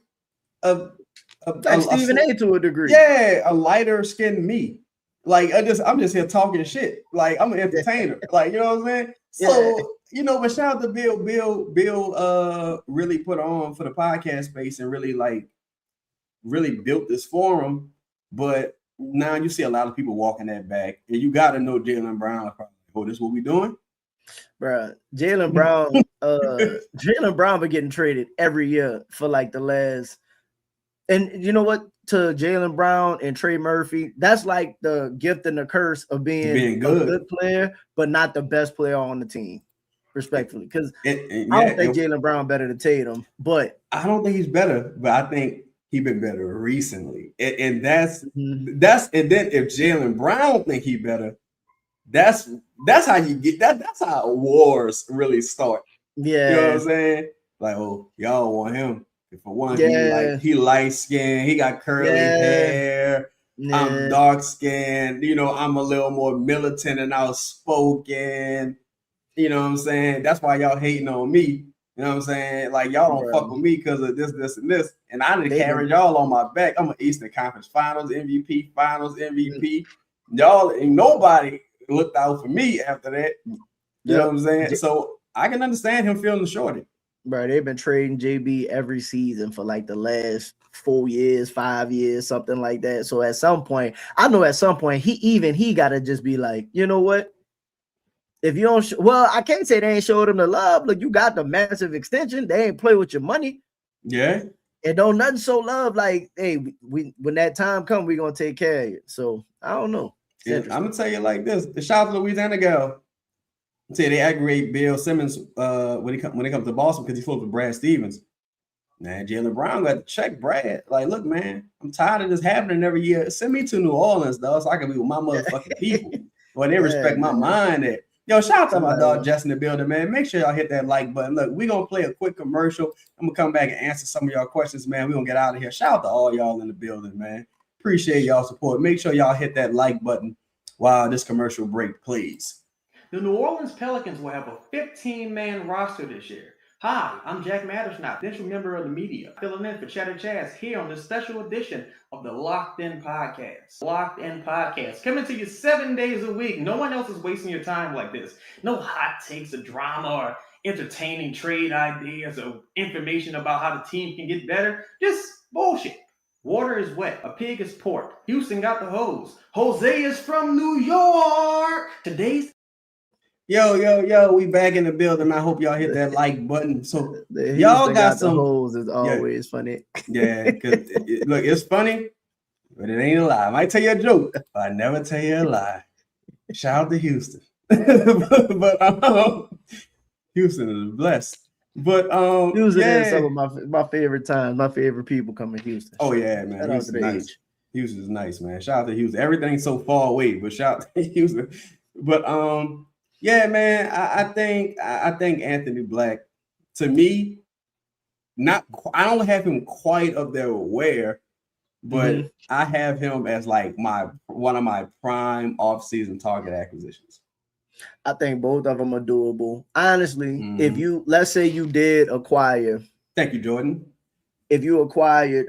like Stephen A. to a degree. Yeah, a lighter skinned me. Like I'm just here talking shit. Like I'm an entertainer. Like you know what I'm saying. So but shout out to Bill. Bill really put on for the podcast space and really built this forum. But now you see a lot of people walking that back, and you got to know Jaylen Brown. Oh, this is what we doing, bro. Jaylen Brown been getting traded every year for like the last. And you know what? To Jaylen Brown and Trey Murphy, that's like the gift and the curse of being a good player, but not the best player on the team. Respectfully, because I don't think Jaylen Brown better than Tatum, but I don't think he's better. But I think he's been better recently, and that's and then if Jaylen Brown think he better. That's how you get that. That's how wars really start. Yeah, you know what I'm saying? Like, oh, y'all want him. For one, he light skinned, he got curly hair. I'm dark skinned. I'm a little more militant and outspoken. You know what I'm saying? That's why y'all hating on me. You know what I'm saying? Like y'all don't fuck with me because of this, this, and this. And I didn't carry y'all on my back. I'm an Eastern Conference Finals MVP, Finals MVP. Y'all ain't nobody looked out for me after that. You know what I'm saying? So I can understand him feeling shorty. Bro, they've been trading JB every season for like the last 4 years, 5 years, something like that. So at some point, I know he got to just be like, you know what? If you don't, I can't say they ain't showed him the love. Look, you got the massive extension. They ain't play with your money. Yeah. And don't nothing show love like, hey, when that time come, we're gonna take care of you. So I don't know. I'm gonna tell you like this: the shout out to Louisiana girl. Say they aggravate Bill Simmons when it comes to Boston because he flipped with Brad Stevens. Man, Jaylen Brown got to check Brad. Like, look, man, I'm tired of this happening every year. Send me to New Orleans, though, so I can be with my motherfucking people. Well, they respect my mind. There. Yo, shout out to my dog Jess in the building, man. Make sure y'all hit that like button. Look, we're gonna play a quick commercial. I'm gonna come back and answer some of y'all questions, man. We're gonna get out of here. Shout out to all y'all in the building, man. Appreciate y'all support. Make sure y'all hit that like button while this commercial break, please. The New Orleans Pelicans will have a 15-man roster this year. Hi, I'm Jack Mattersnott, potential member of the media, filling in for chedda-chaz here on this special edition of the Locked In Podcast. Locked In Podcast, coming to you 7 days a week. No one else is wasting your time like this. No hot takes or drama or entertaining trade ideas or information about how the team can get better. Just bullshit. Water is wet. A pig is pork. Houston got the hose. Jose is from New York. Today's Yo, we back in the building. I hope y'all hit that like button. So y'all got some holes is always funny. Yeah, because look, it's funny, but it ain't a lie. I might tell you a joke, but I never tell you a lie. Shout out to Houston. but Houston is blessed. But Houston yeah. is some of my favorite times. My favorite people come in Houston. Oh yeah, man. Shout out to the nice. H. Houston's nice, man. Shout out to Houston. Everything's so far away, but shout out to Houston. But yeah, man. I think Anthony Black, to me, I don't have him quite up there where, but I have him as like one of my prime off-season target acquisitions. I think both of them are doable. Honestly, if you, let's say you did acquire. Thank you, Jordan. If you acquired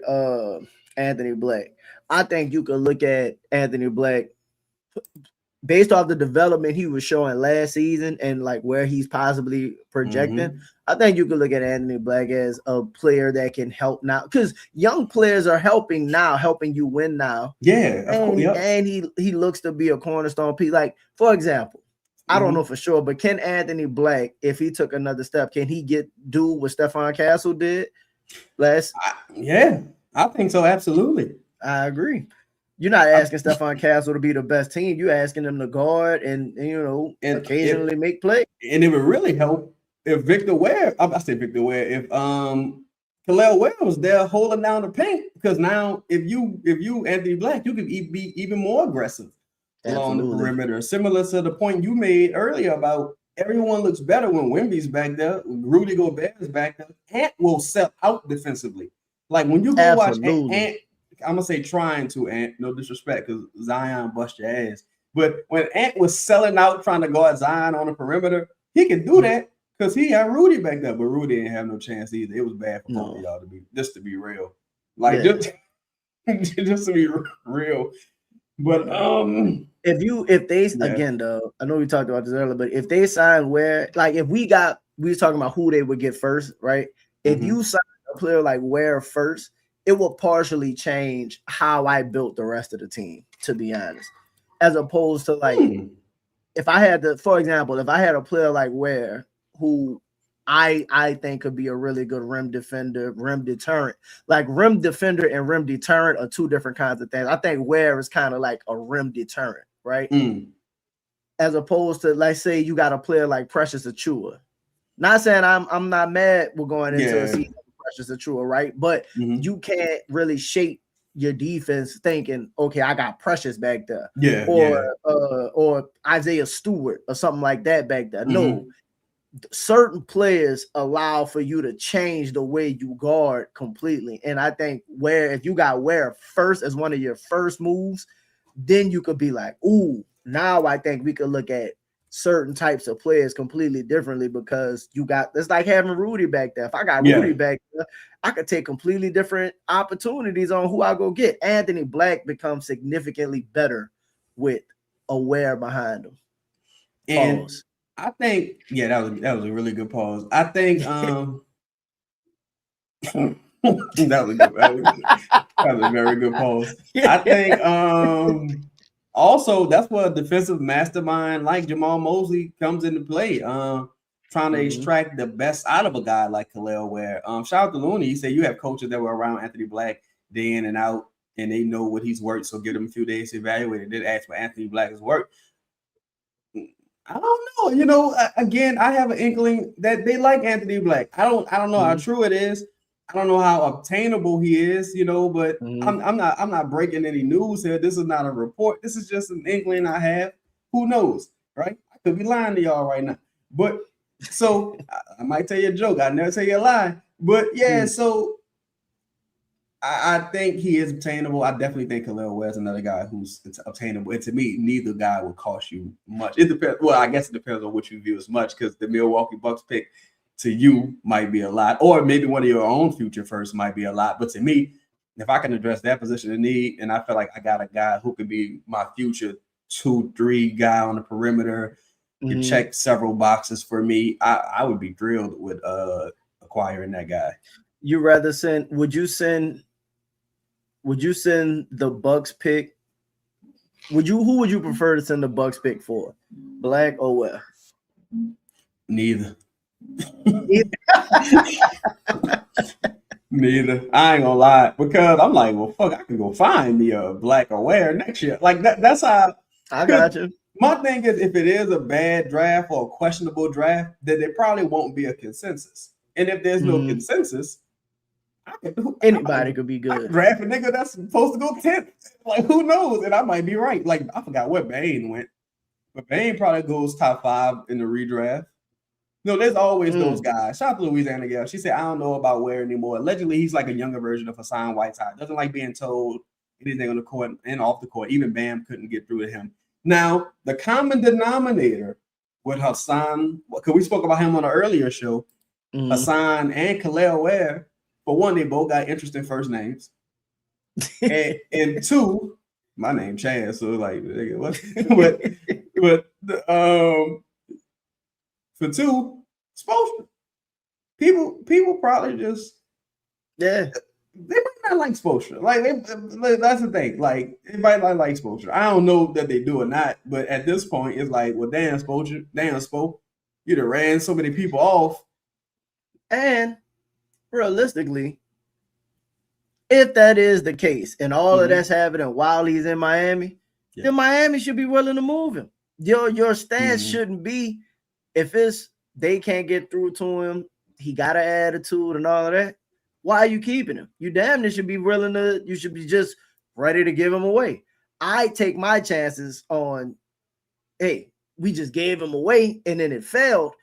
Anthony Black, I think you could look at Anthony Black based off the development he was showing last season and like where he's possibly projecting. I think you could look at Anthony Black as a player that can help now, because young players are helping you win now. Yeah, and he looks to be a cornerstone piece. Like, for example, I don't know for sure, but can Anthony Black, if he took another step, can he do what Stephon Castle did last? Yeah, I think so. Absolutely. I agree. You're not asking Stephon Castle to be the best team. You're asking him to guard and occasionally make play. And it would really help if Victor Ware, if Khalil Ware was there holding down the paint, because now if you Anthony Black, you can be even more aggressive along the perimeter. Similar to the point you made earlier about everyone looks better when Wemby's back there, Rudy Gobert's back there. Ant will sell out defensively. Like when you go watch Ant, I'm gonna say trying to Ant, no disrespect, because Zion bust your ass. But when Ant was selling out trying to guard Zion on the perimeter, he can do that because he had Rudy back there, but Rudy didn't have no chance either. It was bad for both of y'all to be real. Like just to be real. But if they again though, I know we talked about this earlier, but if they sign Ware, like if we was talking about who they would get first, right? If you sign a player like Ware first, it will partially change how I built the rest of the team, to be honest. As opposed to like, if I had for example, if I had a player like Ware, who I think could be a really good rim defender, rim deterrent. Like rim defender and rim deterrent are two different kinds of things. I think Ware is kind of like a rim deterrent, right? As opposed to, like, say you got a player like Precious Achiuwa. Not saying I'm not mad we're going into a season with Precious Achiuwa, right? But you can't really shape your defense thinking, okay, I got Precious back there. Or Isaiah Stewart or something like that back there. No. Certain players allow for you to change the way you guard completely. And I think if you got Ware first as one of your first moves, then you could be like, ooh, now I think we could look at certain types of players completely differently, because it's like having Rudy back there. If I got Rudy back there, I could take completely different opportunities on who I go get. Anthony Black becomes significantly better with a Ware behind him. And I think, that was a really good pause. I think that was a very good pause. I think also that's where a defensive mastermind like Jamal Mosley comes into play. Trying to extract the best out of a guy like Khalil Ware. Shout out to Looney. He said you have coaches that were around Anthony Black day in and out, and they know what he's worth, so give them a few days to evaluate it. Then ask for Anthony Black's work. I don't know. Again, I have an inkling that they like Anthony Black. I don't know how true it is. I don't know how obtainable he is, but I'm not breaking any news here. This is not a report. This is just an inkling I have. Who knows, right? I could be lying to y'all right now. But so I might tell you a joke. I never tell you a lie. But so I think he is obtainable. I definitely think Khalil Ware is another guy who's obtainable. And to me, neither guy will cost you much. It depends. Well, I guess it depends on what you view as much, because the Milwaukee Bucks pick to you might be a lot, or maybe one of your own future firsts might be a lot. But to me, if I can address that position of need, and I feel like I got a guy who could be my future 2-3 guy on the perimeter, can check several boxes for me, I would be thrilled with acquiring that guy. Would you send the Bucks pick? Who would you prefer to send the Bucks pick for? Black or Ware? Neither. Neither. I ain't gonna lie, because I'm like, well, fuck, I can go find me a Black or Ware next year. Like that's how I got you. My thing is, if it is a bad draft or a questionable draft, then there probably won't be a consensus. And if there's no consensus, Anybody could be I good. draft a nigga that's supposed to go 10th. Like, who knows? And I might be right. Like, I forgot where Bane went, but Bane probably goes top 5 in the redraft. No, there's always those guys. Shout out to Louisiana girl. She said, I don't know about where anymore. Allegedly, he's like a younger version of Hassan Whiteside. Doesn't like being told anything on the court and off the court. Even Bam couldn't get through to him. Now, the common denominator with Hassan, because we spoke about him on an earlier show, Hassan and Khalil Ware, for one, they both got interesting first names. and two, my name Chaz, so like, what? but for two, Spoelstra. People probably just they might not like Spoelstra. Like that's the thing. Like they might not like Spoelstra. I don't know that they do or not, but at this point, it's like, well, damn Spoelstra, damn Spo, you done ran so many people off. And realistically, if that is the case, and all of that's happening while he's in Miami, then Miami should be willing to move him. Your stance shouldn't be, if it's they can't get through to him, he got an attitude and all of that, why are you keeping him? You damn near should be willing to, you should be just ready to give him away. I take my chances on, hey, we just gave him away and then it failed,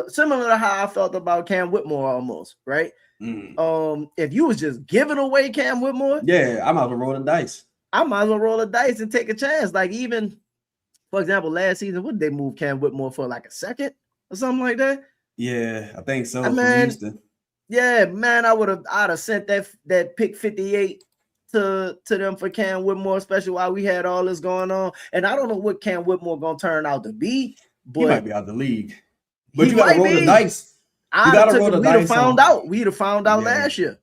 similar to how I felt about Cam Whitmore almost, right? If you was just giving away Cam Whitmore, I might as well roll the dice. I might as well roll the dice and take a chance. Like, even, for example, last season, what did they move Cam Whitmore for, like a second or something like that? Yeah, I think so. Yeah, man, I'd have sent that pick 58 to them for Cam Whitmore, especially while we had all this going on. And I don't know what Cam Whitmore gonna turn out to be, but he might be out the league. But you gotta roll the dice. We'd have found out. We'd have found out last year.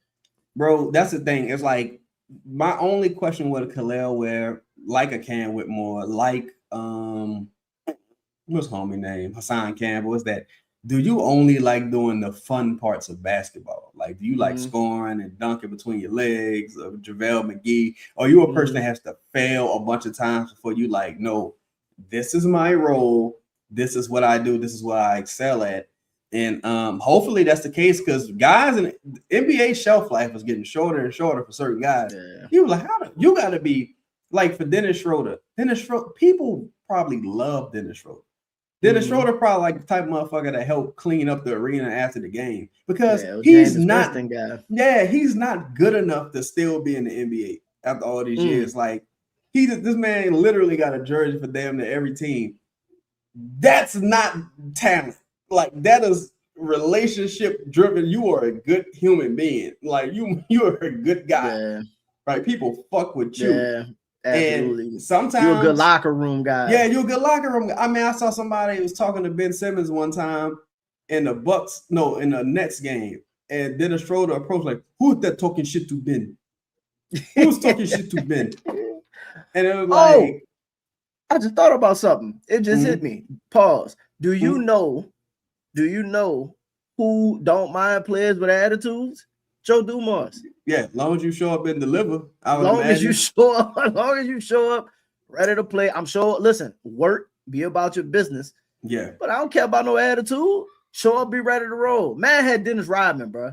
Bro, that's the thing. It's like, my only question with Khalil Ware, like a Cam Whitmore, like what's homie name? Hassan Campbell, is that, do you only like doing the fun parts of basketball? Like, do you like scoring and dunking between your legs, or JaVale McGee? Or are you a person that has to fail a bunch of times before you like, no, this is my role, this is what I do, this is what I excel at? And hopefully that's the case, because guys in NBA shelf life is getting shorter and shorter for certain guys. He was like, you got to be like, for Dennis Schroeder. People probably love Dennis Schroeder. Dennis Schroeder probably like the type of motherfucker that helped clean up the arena after the game, because he's not good enough to still be in the NBA after all these years. Like, this man literally got a jersey for damn near every team. That's not talent. Like, that is relationship driven. You are a good human being. Like, you are a good guy, right? People fuck with you. Yeah, absolutely. And sometimes you're a good locker room guy. Yeah, you're a good locker room guy. I mean, I saw somebody who was talking to Ben Simmons one time in the Nets game, and Dennis Schroeder approached like, "Who's that talking shit to Ben? Who's talking shit to Ben?" And it was like, I just thought about something. It just hit me. Pause. Do you know who don't mind players with attitudes? Joe Dumars. Yeah, as long as you show up and deliver. As long as you show up, ready to play. I'm sure. Listen, work, be about your business. Yeah, but I don't care about no attitude. Show up, be ready to roll. Man had Dennis Rodman, bro.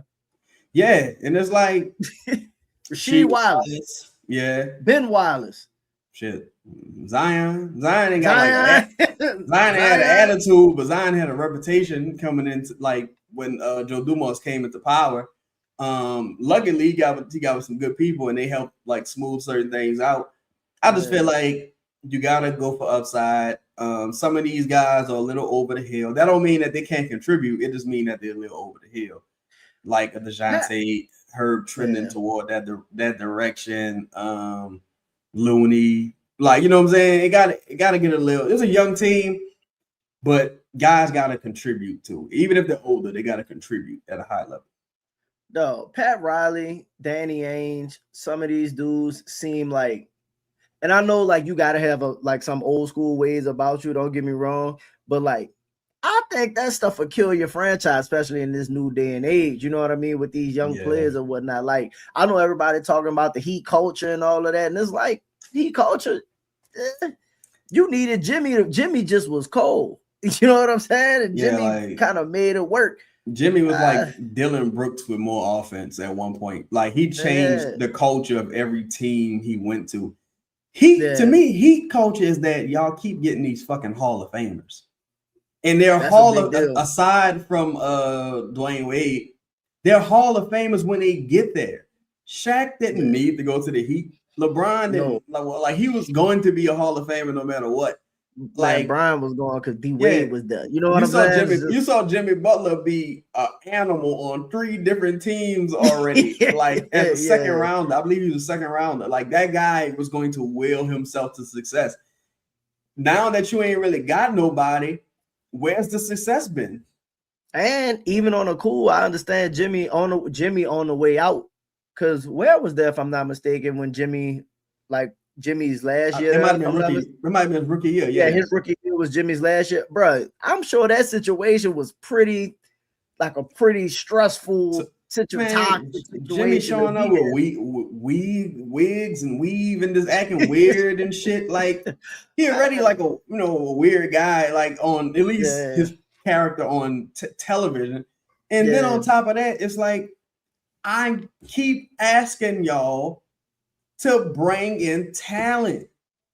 Yeah, and it's like Rasheed Wallace. Yeah, Ben Wallace. Shit, Zion ain't got Zion had an attitude, but Zion had a reputation coming into, like, when Joe Dumars came into power. Luckily he got with some good people, and they helped like smooth certain things out. I just feel like you gotta go for upside. Some of these guys are a little over the hill. That don't mean that they can't contribute. It just means that they're a little over the hill. Like a Dejounte, Herb trending toward that direction. Looney, like, you know what I'm saying? It gotta get a little. It's a young team, but guys gotta contribute too. Even if they're older, they gotta contribute at a high level. No, Pat Riley, Danny Ainge, some of these dudes seem like, and I know like you gotta have some old school ways about you. Don't get me wrong, but like, I think that stuff will kill your franchise, especially in this new day and age. You know what I mean? With these young players and whatnot. Like, I know everybody talking about the Heat culture and all of that, and it's like, Heat culture, you needed Jimmy. Jimmy just was cold. You know what I'm saying? And Yeah, Jimmy like- kind of made it work. Jimmy was like Dylan Brooks with more offense at one point. Like he changed the culture of every team he went to. To me, Heat culture is that y'all keep getting these fucking Hall of Famers. And they're aside from Dwayne Wade, they're Hall of Famers when they get there. Shaq didn't need to go to the Heat. LeBron didn't like he was going to be a Hall of Famer no matter what. Like Brian was going because D Wade was there. You know what I'm saying? You saw Jimmy Butler be an animal on 3 different teams already. Like at the second round, I believe he was a second rounder. Like that guy was going to will himself to success. Now that you ain't really got nobody, where's the success been? And even on a cool, I understand Jimmy on the way out. Because where was there, if I'm not mistaken, when Jimmy's last year? It might have been his rookie year. Yeah, his rookie year was Jimmy's last year. Bro, I'm sure that situation was pretty stressful situation. Jimmy showing up with wigs and weave and just acting weird and shit. Like he already like a weird guy, like on at least his character on television. And then on top of that, it's like I keep asking y'all to bring in talent.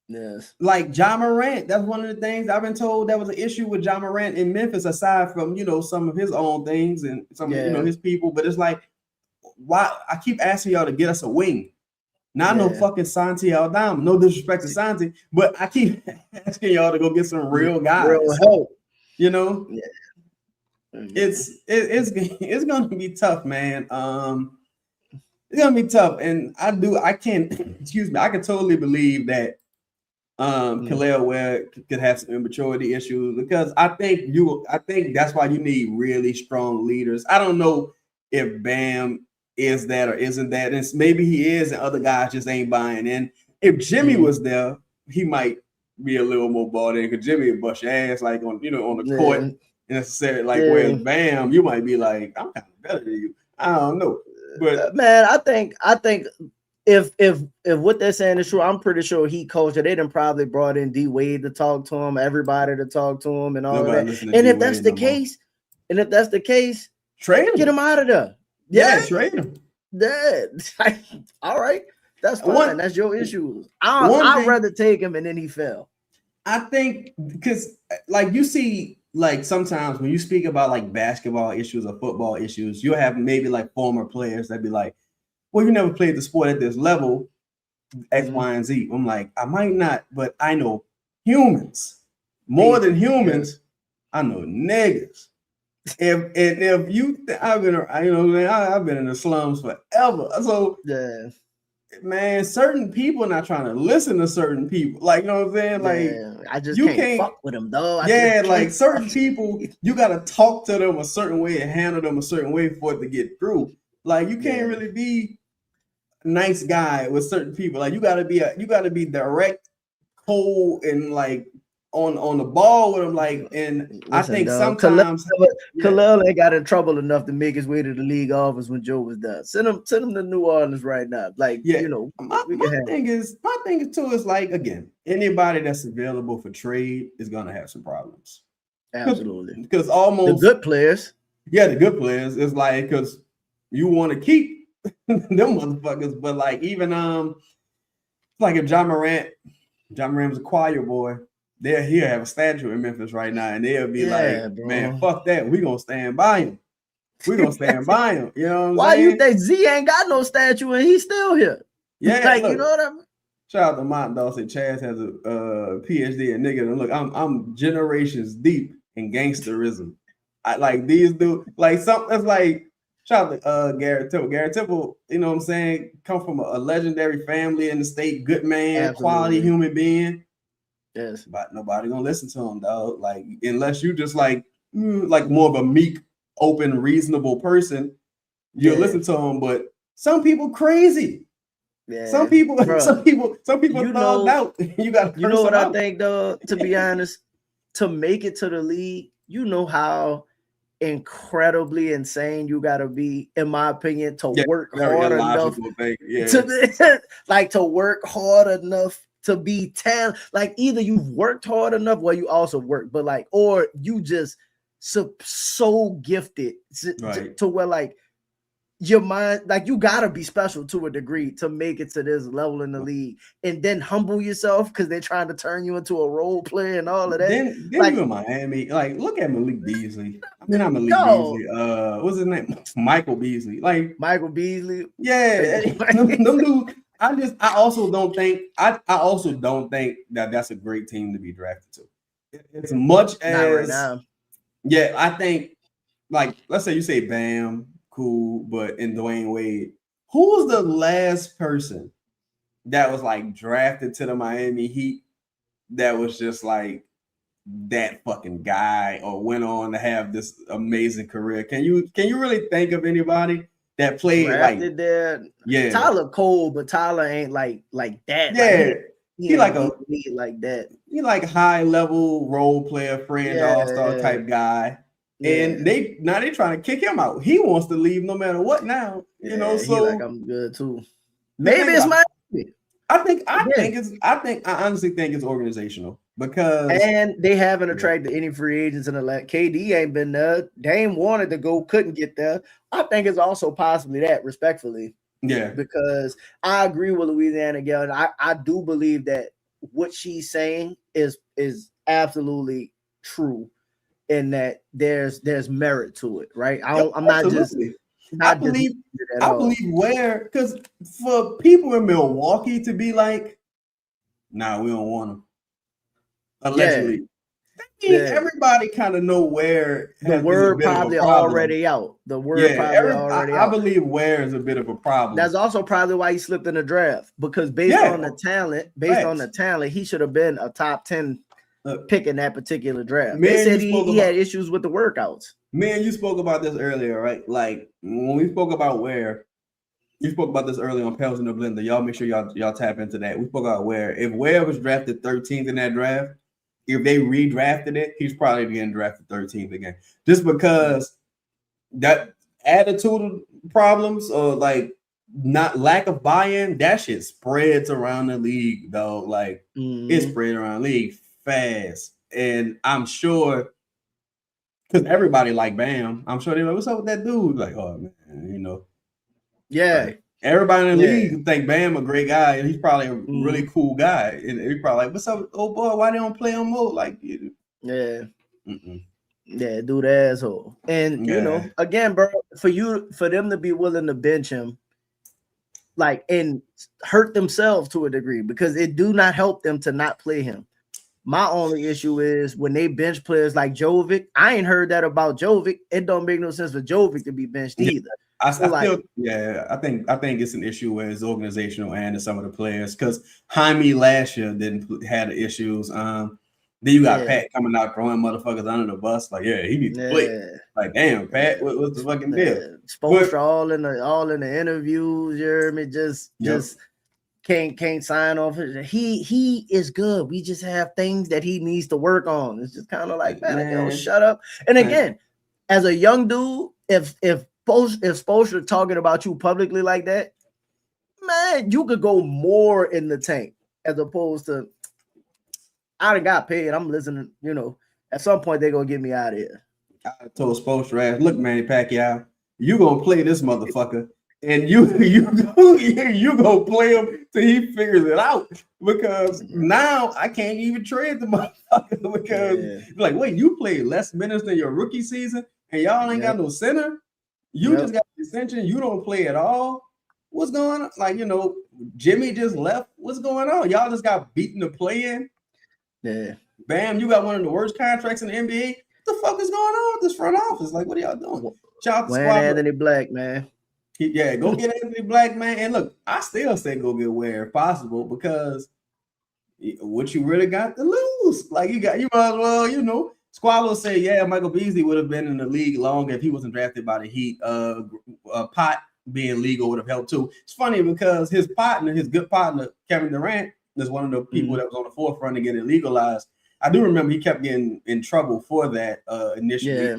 Yes. Like Ja Morant. That's one of the things I've been told that was an issue with Ja Morant in Memphis, aside from, some of his own things and some of, his people. But it's like, why I keep asking y'all to get us a wing. Not no fucking Santi Aldama. No disrespect to Santi, but I keep asking y'all to go get some real guys. Real help. Yeah. It's gonna be tough, man. It's gonna be tough, and I can totally believe that Khalil Ware could have some immaturity issues, because I think that's why you need really strong leaders. I don't know if Bam is that or isn't that, and maybe he is, and other guys just ain't buying in. If Jimmy was there, he might be a little more bought in, because Jimmy would bust your ass like on the court. Necessary, like whereas Bam, you might be like, I'm kind of better than you. I don't know, but man, I think if what they're saying is true, I'm pretty sure Heat culture, they done probably brought in D Wade to talk to him, everybody to talk to him, and all that. And if that's the case, trade him, get him out of there. Yeah, trade him. Yeah, all right, that's fine. That's your issue. I'd rather take him and then he fell. I think because like you see. Like sometimes when you speak about like basketball issues or football issues, you'll have maybe like former players that be like, well, you never played the sport at this level, X, Y, and Z. I'm like, I might not, but I know humans more than humans. I know niggas. I've been in the slums forever. So man, certain people are not trying to listen to certain people. Like, you know what I'm saying? Like, I just can't fuck with them, though. Like certain people, you got to talk to them a certain way and handle them a certain way for it to get through. Like, you can't really be a nice guy with certain people. Like, you got to be direct, cold, and like on the ball with them. Like, and listen, I think sometimes Khalil ain't got in trouble enough to make his way to the league office when Joe was done. Send him to New Orleans right now. Like, my thing is too is like, again, anybody that's available for trade is gonna have some problems. Absolutely, because almost the good players. Yeah, the good players is like, because you want to keep them motherfuckers, but like even like if John Morant was a choir boy. He'll have a statue in Memphis right now, and they'll be like, bro, man, fuck that. We're going to stand by him. We're going to stand by him. You know what I'm saying? Why you think Z ain't got no statue and he's still here? Yeah. Like, look, you know what I mean? Shout out to Mont Dawson. Chaz has a PhD in nigga. And look, I'm generations deep in gangsterism. I like these dudes. Like something that's like, shout out to Garrett Temple. Garrett Temple, you know what I'm saying, come from a legendary family in the state, good man, quality human being. Yes, but nobody gonna listen to him, dog. Like, unless you just like more of a meek, open, reasonable person, you'll listen to him. But some people crazy. Yeah. Some people thugged out. You got. You know what I think, though. To be honest, to make it to the league, you know how incredibly insane you gotta be, in my opinion, to work hard enough. To work hard enough to be talented. Like either you've worked hard enough, well, you also work, but like, or you just so gifted to where like your mind, like you gotta be special to a degree to make it to this level in the league, and then humble yourself because they're trying to turn you into a role player and all of that. Then like, you in Miami, like look at Malik Beasley. I mean, not Malik Beasley. What's his name? Michael Beasley. Like Michael Beasley. Yeah, them dudes. I also don't think that that's a great team to be drafted to. As much as not right now. Yeah, I think like let's say you say Bam. Cool, but in Dwayne Wade, who was the last person that was like drafted to the Miami Heat that was just like that fucking guy or went on to have this amazing career? Can you really think of anybody that played drafted like there? Yeah, Tyler Cole, but Tyler ain't like that. Yeah, like, he like a like that. He like high level role player, fringe all-star type guy. And they trying to kick him out. He wants to leave no matter what now. You know, so he like I'm good too. Maybe it's my I honestly think it's organizational because they haven't attracted any free agents in the last. KD ain't been there. Dame wanted to go, couldn't get there. I think it's also possibly that, respectfully. Yeah, because I agree with Louisiana Girl, and I do believe that what she's saying is absolutely true. In that there's merit to it, right? I'm not just. I believe where because for people in Milwaukee to be like, nah, we don't want them. Allegedly, everybody kind of know where the word probably already out. The word probably already out. I believe where is a bit of a problem. That's also probably why he slipped in the draft because based on the talent, he should have been a top 10. Picking that particular draft. They said he had issues with the workouts. Man, you spoke about this earlier, right? Like when we spoke about where you spoke about this earlier on Pels in the Blender. Y'all make sure y'all tap into that. We spoke about where if Ware was drafted 13th in that draft, if they redrafted it, he's probably getting drafted 13th again. Just because that attitude problems or like not lack of buy-in, that shit spreads around the league, though. Like it spread around the league fast, and I'm sure because everybody like Bam, I'm sure they're like, "What's up with that dude?" Like, oh man, you know, like, everybody in the league think Bam a great guy, and he's probably a really cool guy, and he's probably like, "What's up, oh boy? Why they don't play him more?" Like, dude asshole, and you know, again, bro, for them to be willing to bench him, like, and hurt themselves to a degree because it do not help them to not play him. My only issue is when they bench players like Jovic. I ain't heard that about Jovic. It don't make no sense for Jovic to be benched either. I think it's an issue where it's organizational and to some of the players because Jaime last year had issues. Then you got Pat coming out throwing motherfuckers under the bus. Like, he needs to play. Like, damn, Pat, what's the fucking deal? Spoelstra all in the interviews. Jeremy just can't sign off. He is good. We just have things that he needs to work on. It's just kind of like, man, shut up. And again, as a young dude, if Spoelstra talking about you publicly like that, man, you could go more in the tank as opposed to I done got paid. I'm listening. You know, at some point they're gonna get me out of here. I told Spoelstra, look, Manny Pacquiao, you gonna play this motherfucker. And you go play him till he figures it out because now I can't even trade the motherfucker because like, wait, you played less minutes than your rookie season and y'all ain't got no center. You just got the extension. You don't play at all. What's going on? Like, you know, Jimmy just left. What's going on? Y'all just got beaten to play in. Yeah. Bam, you got one of the worst contracts in the NBA. What the fuck is going on with this front office? Like, what are y'all doing? Shout out to Anthony Black, man. Go get Anthony Black, man. And look, I still say go get Ware if possible because what you really got to lose. Like you might as well, you know. Squallow say, Michael Beasley would have been in the league long if he wasn't drafted by the Heat. Pot being legal would have helped too. It's funny because his good partner, Kevin Durant, is one of the people that was on the forefront to get it legalized. I do remember he kept getting in trouble for that initially. Yeah.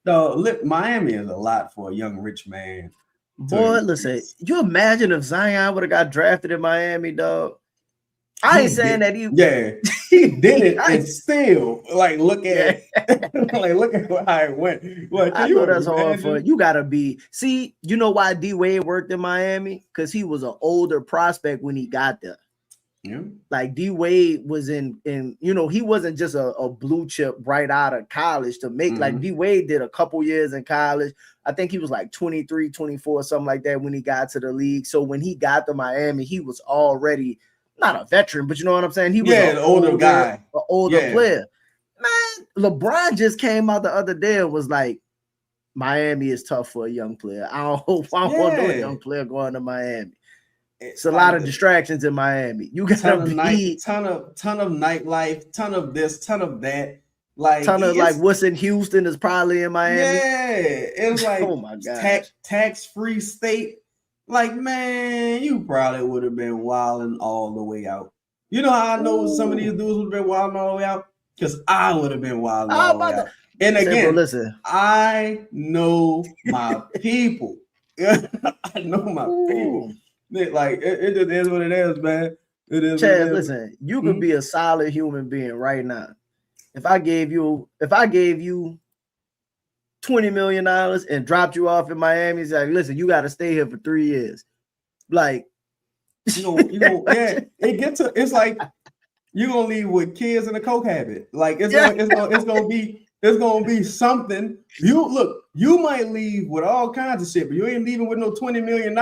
So Miami is a lot for a young rich man. Boy, listen, you imagine if Zion would have got drafted in Miami, dog? I ain't saying that he did it and still like look at like look at how it went. Like, I know that's hard for you. Gotta be you know why D Wade worked in Miami? Because he was an older prospect when he got there. Yeah. Like D Wade was in he wasn't just a blue chip right out of college to make like D Wade did a couple years in college. I think he was like 23, 24, something like that when he got to the league. So when he got to Miami, he was already not a veteran, but you know what I'm saying? He was an older guy, an older player. Man, LeBron just came out the other day and was like, Miami is tough for a young player. I don't want no young player going to Miami. It's a lot of distractions in Miami. You got ton of nightlife, ton of this, ton of that. Like ton of like what's in Houston is probably in Miami. Yeah, it's like oh my god, tax-free state. Like, man, you probably would have been wilding all the way out. You know how I know some of these dudes would have been wilding all the way out? Because I would have been wilding all the way out. And again, listen, I know my people. I know my people. Like, it just is what it is, man. It is. Chaz, listen, you could be a solid human being right now. If I gave you $20 million and dropped you off in Miami, it's like, listen, you got to stay here for 3 years. Like, yeah, it gets to, it's like you're gonna leave with kids in a coke habit. Like it's gonna be something. You might leave with all kinds of shit, but you ain't leaving with no $20 million.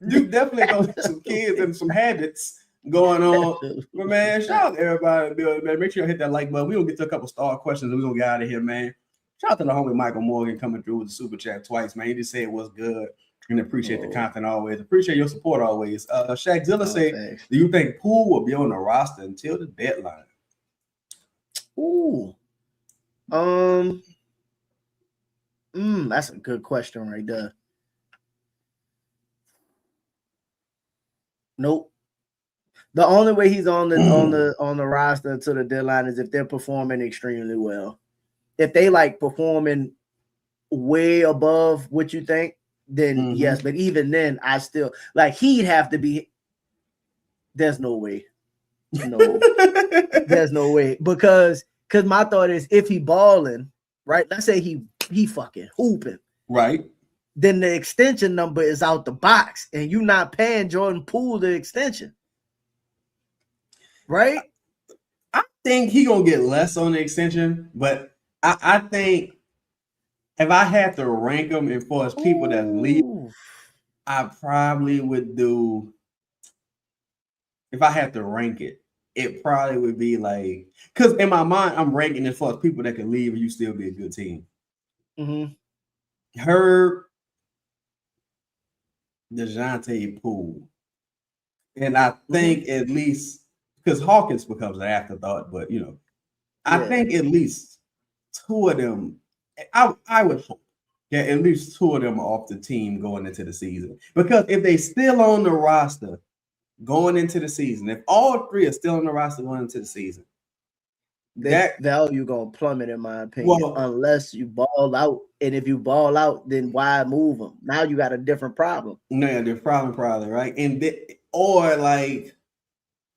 You definitely gonna have some kids and some habits going on. But man, shout out to everybody, man. Make sure you hit that like button. We gonna get to a couple star questions and we're gonna get out of here, man. Shout out to the homie Michael Morgan coming through with the super chat twice, man. He just said it was good and appreciate the content always. Appreciate your support always. Shaqzilla said, do you think Poole will be on the roster until the deadline? Ooh. That's a good question right there. Nope. The only way he's on the roster until the deadline is if they're performing extremely well. If they like performing way above what you think, then yes. But even then, I still like he'd have to be. There's no way. No, there's no way because my thought is if he balling, right? Let's say he fucking hooping, right? Then the extension number is out the box, and you're not paying Jordan Poole the extension, right? I think he gonna get less on the extension, but I think if I had to rank them as far as people that leave, I probably would do. If I had to rank it, it probably would be like because in my mind I'm ranking it as far as people that can leave and you still be a good team. Herb, Dejounte, Poole, and I think at least because Hawkins becomes an afterthought, but you know, I think at least two of them. I would hope that at least two of them are off the team going into the season because if they still on the roster going into the season, if all three are still on the roster going into the season, that value gonna plummet in my opinion, unless you ball out. And if you ball out, then why move them? Now you got a different problem. No, the problem probably right, or like,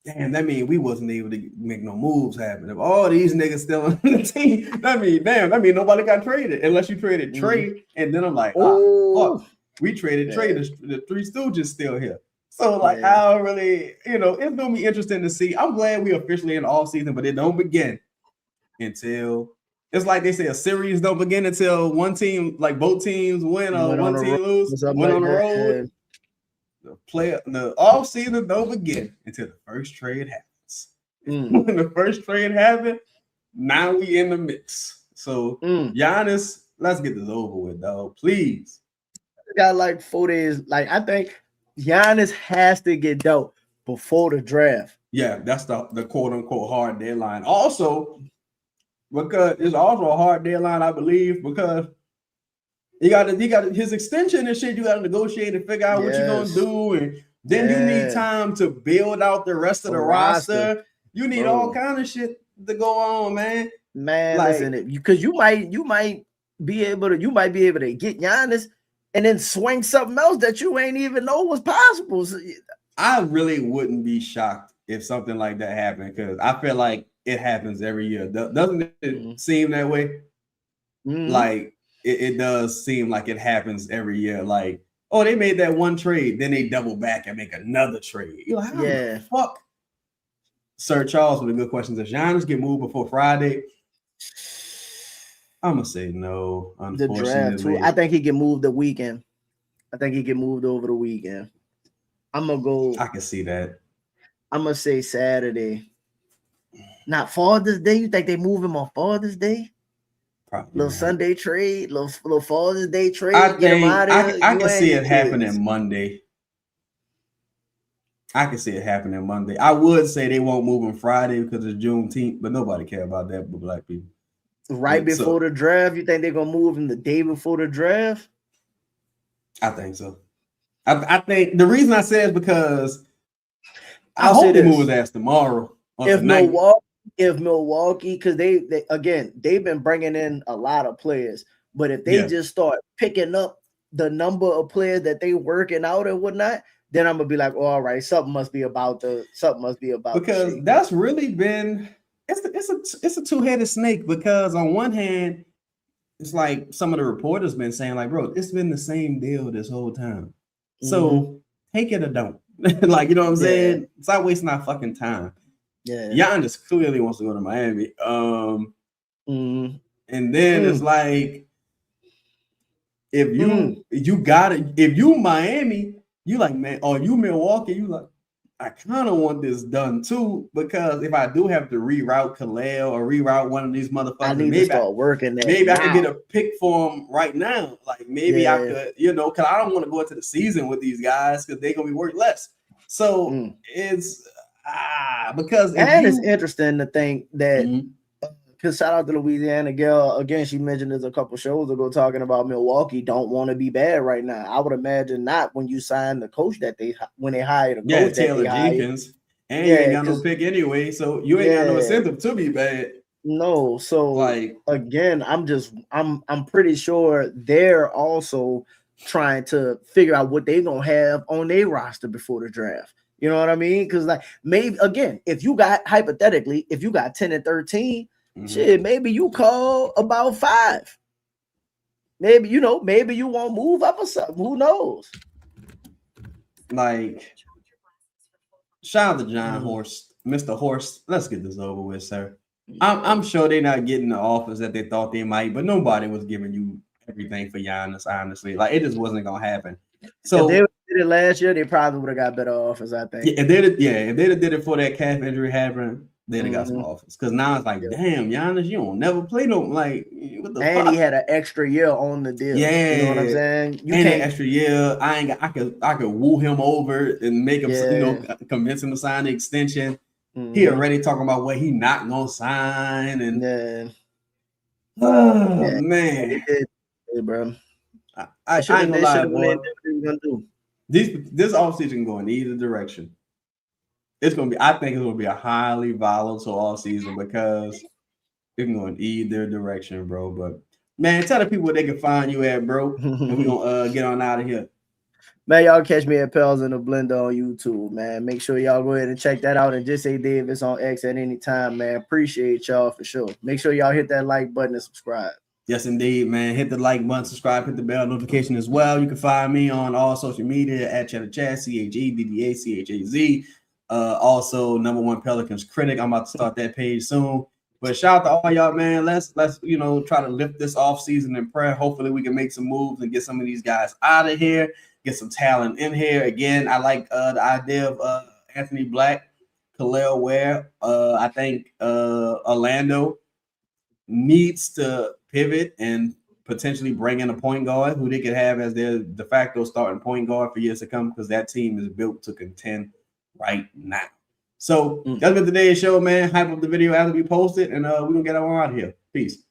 damn, that mean we wasn't able to make no moves happen. If all these niggas still on the team, that mean nobody got traded unless you traded Trey, and then I'm like, fuck, we traded Trey. The Three Stooges still here. So, like, I don't really, it's going to be interesting to see. I'm glad we officially in the off season, but it don't begin until, it's like they say, a series don't begin until one team, like both teams win or one team lose, win on the road. The off season don't begin until the first trade happens. When the first trade happened, now we in the mix. So, Giannis, let's get this over with, dog. Please. Got like 4 days. Like, I think Giannis has to get dealt before the draft. Yeah, that's the quote unquote hard deadline. Also, because it's also a hard deadline, I believe, because he got his extension and shit. You got to negotiate and figure out what you're gonna do, and then you need time to build out the rest of the roster. You need all kind of shit to go on, man. Man, like, listen, because you might be able to get Giannis and then swing something else that you ain't even know was possible. I really wouldn't be shocked if something like that happened, because I feel like it happens every year. Doesn't it seem that way? Like it does seem like it happens every year. Like, oh, they made that one trade, then they double back and make another trade. You're like, how the fuck? Sir Charles with a good question. Does Giannis get moved before Friday? I'm gonna say no. Unfortunately, the draft too. I think he get moved the weekend. I think he get moved over the weekend. I'm gonna go. I can see that. I'm gonna say Saturday. Not Father's Day. You think they move him on Father's Day? Probably little not. Sunday trade, little Father's Day trade. I get him out of I can see it happening Monday. I can see it happening Monday. I would say they won't move him Friday because it's Juneteenth, but nobody care about that but black people. Right before the draft, you think they're gonna move him the day before the draft? I think so. I think the reason I say is because I hope they move his ass tomorrow. If Milwaukee, because they've been bringing in a lot of players, but if they just start picking up the number of players that they working out and whatnot, then I'm gonna be like, oh, all right, something must be about because that's really been it's a two-headed snake, because on one hand, it's like some of the reporters been saying, like, bro, it's been the same deal this whole time. So take it or don't. Like, you know what I'm saying? Stop wasting our fucking time. Yeah. Giannis clearly wants to go to Miami. And then it's like, if you Miami, you like, man, or you Milwaukee, you like, I kind of want this done too, because if I do have to reroute Khalil or reroute one of these motherfuckers, I need to start working there. Maybe I could get a pick for him right now. Like, maybe I could, because I don't want to go into the season with these guys because they're gonna be worth less. So it's because it's interesting to think that. Because shout out to Louisiana girl again. She mentioned this a couple shows ago, talking about Milwaukee don't want to be bad right now. I would imagine not when you sign the coach when they hired a coach Taylor Jenkins, and you ain't got no pick anyway, so you ain't got no incentive to be bad. No, so like again, I'm pretty sure they're also trying to figure out what they're gonna have on their roster before the draft. You know what I mean? Because like maybe again, if you got 10 and 13. Shit, maybe you call about 5. Maybe you won't move up or something. Who knows? Like, shout out to John Horst, Mr. Horst. Let's get this over with, sir. I'm sure they're not getting the offers that they thought they might, but nobody was giving you everything for Giannis, honestly. Like, it just wasn't gonna happen. So if they did it last year, they probably would have got better offers, I think. If they'd did it for that calf injury happened, they'd have got some offers. Because now it's like, damn, Giannis, you don't never play no, like, what the fuck? He had an extra year on the deal. Yeah, you know what I'm saying. An extra year. I could woo him over and make him, convince him to sign the extension. He already talking about what he not gonna sign, and man, hey, bro. I ain't gonna lie, boy. This offseason can go in either direction. I think it's gonna be a highly volatile offseason because it can go in either direction, bro. But man, tell the people where they can find you at, bro. And we're gonna get on out of here. Man, y'all catch me at Pels in the Blender on YouTube, man. Make sure y'all go ahead and check that out. And just say Davis on X at any time, man. Appreciate y'all for sure. Make sure y'all hit that like button and subscribe. Yes, indeed, man. Hit the like button, subscribe, hit the bell notification as well. You can find me on all social media at chedda-chaz, chedda-chaz. Also, #1 Pelicans critic. I'm about to start that page soon. But shout out to all y'all, man. Let's try to lift this off season in prayer. Hopefully, we can make some moves and get some of these guys out of here. Get some talent in here. Again, I like the idea of Anthony Black, Khalil Ware. I think Orlando needs to pivot and potentially bring in a point guard who they could have as their de facto starting point guard for years to come, because that team is built to contend right now. So that's been today's show, man. Hype up the video after we post it, and we're going to get on out of here. Peace.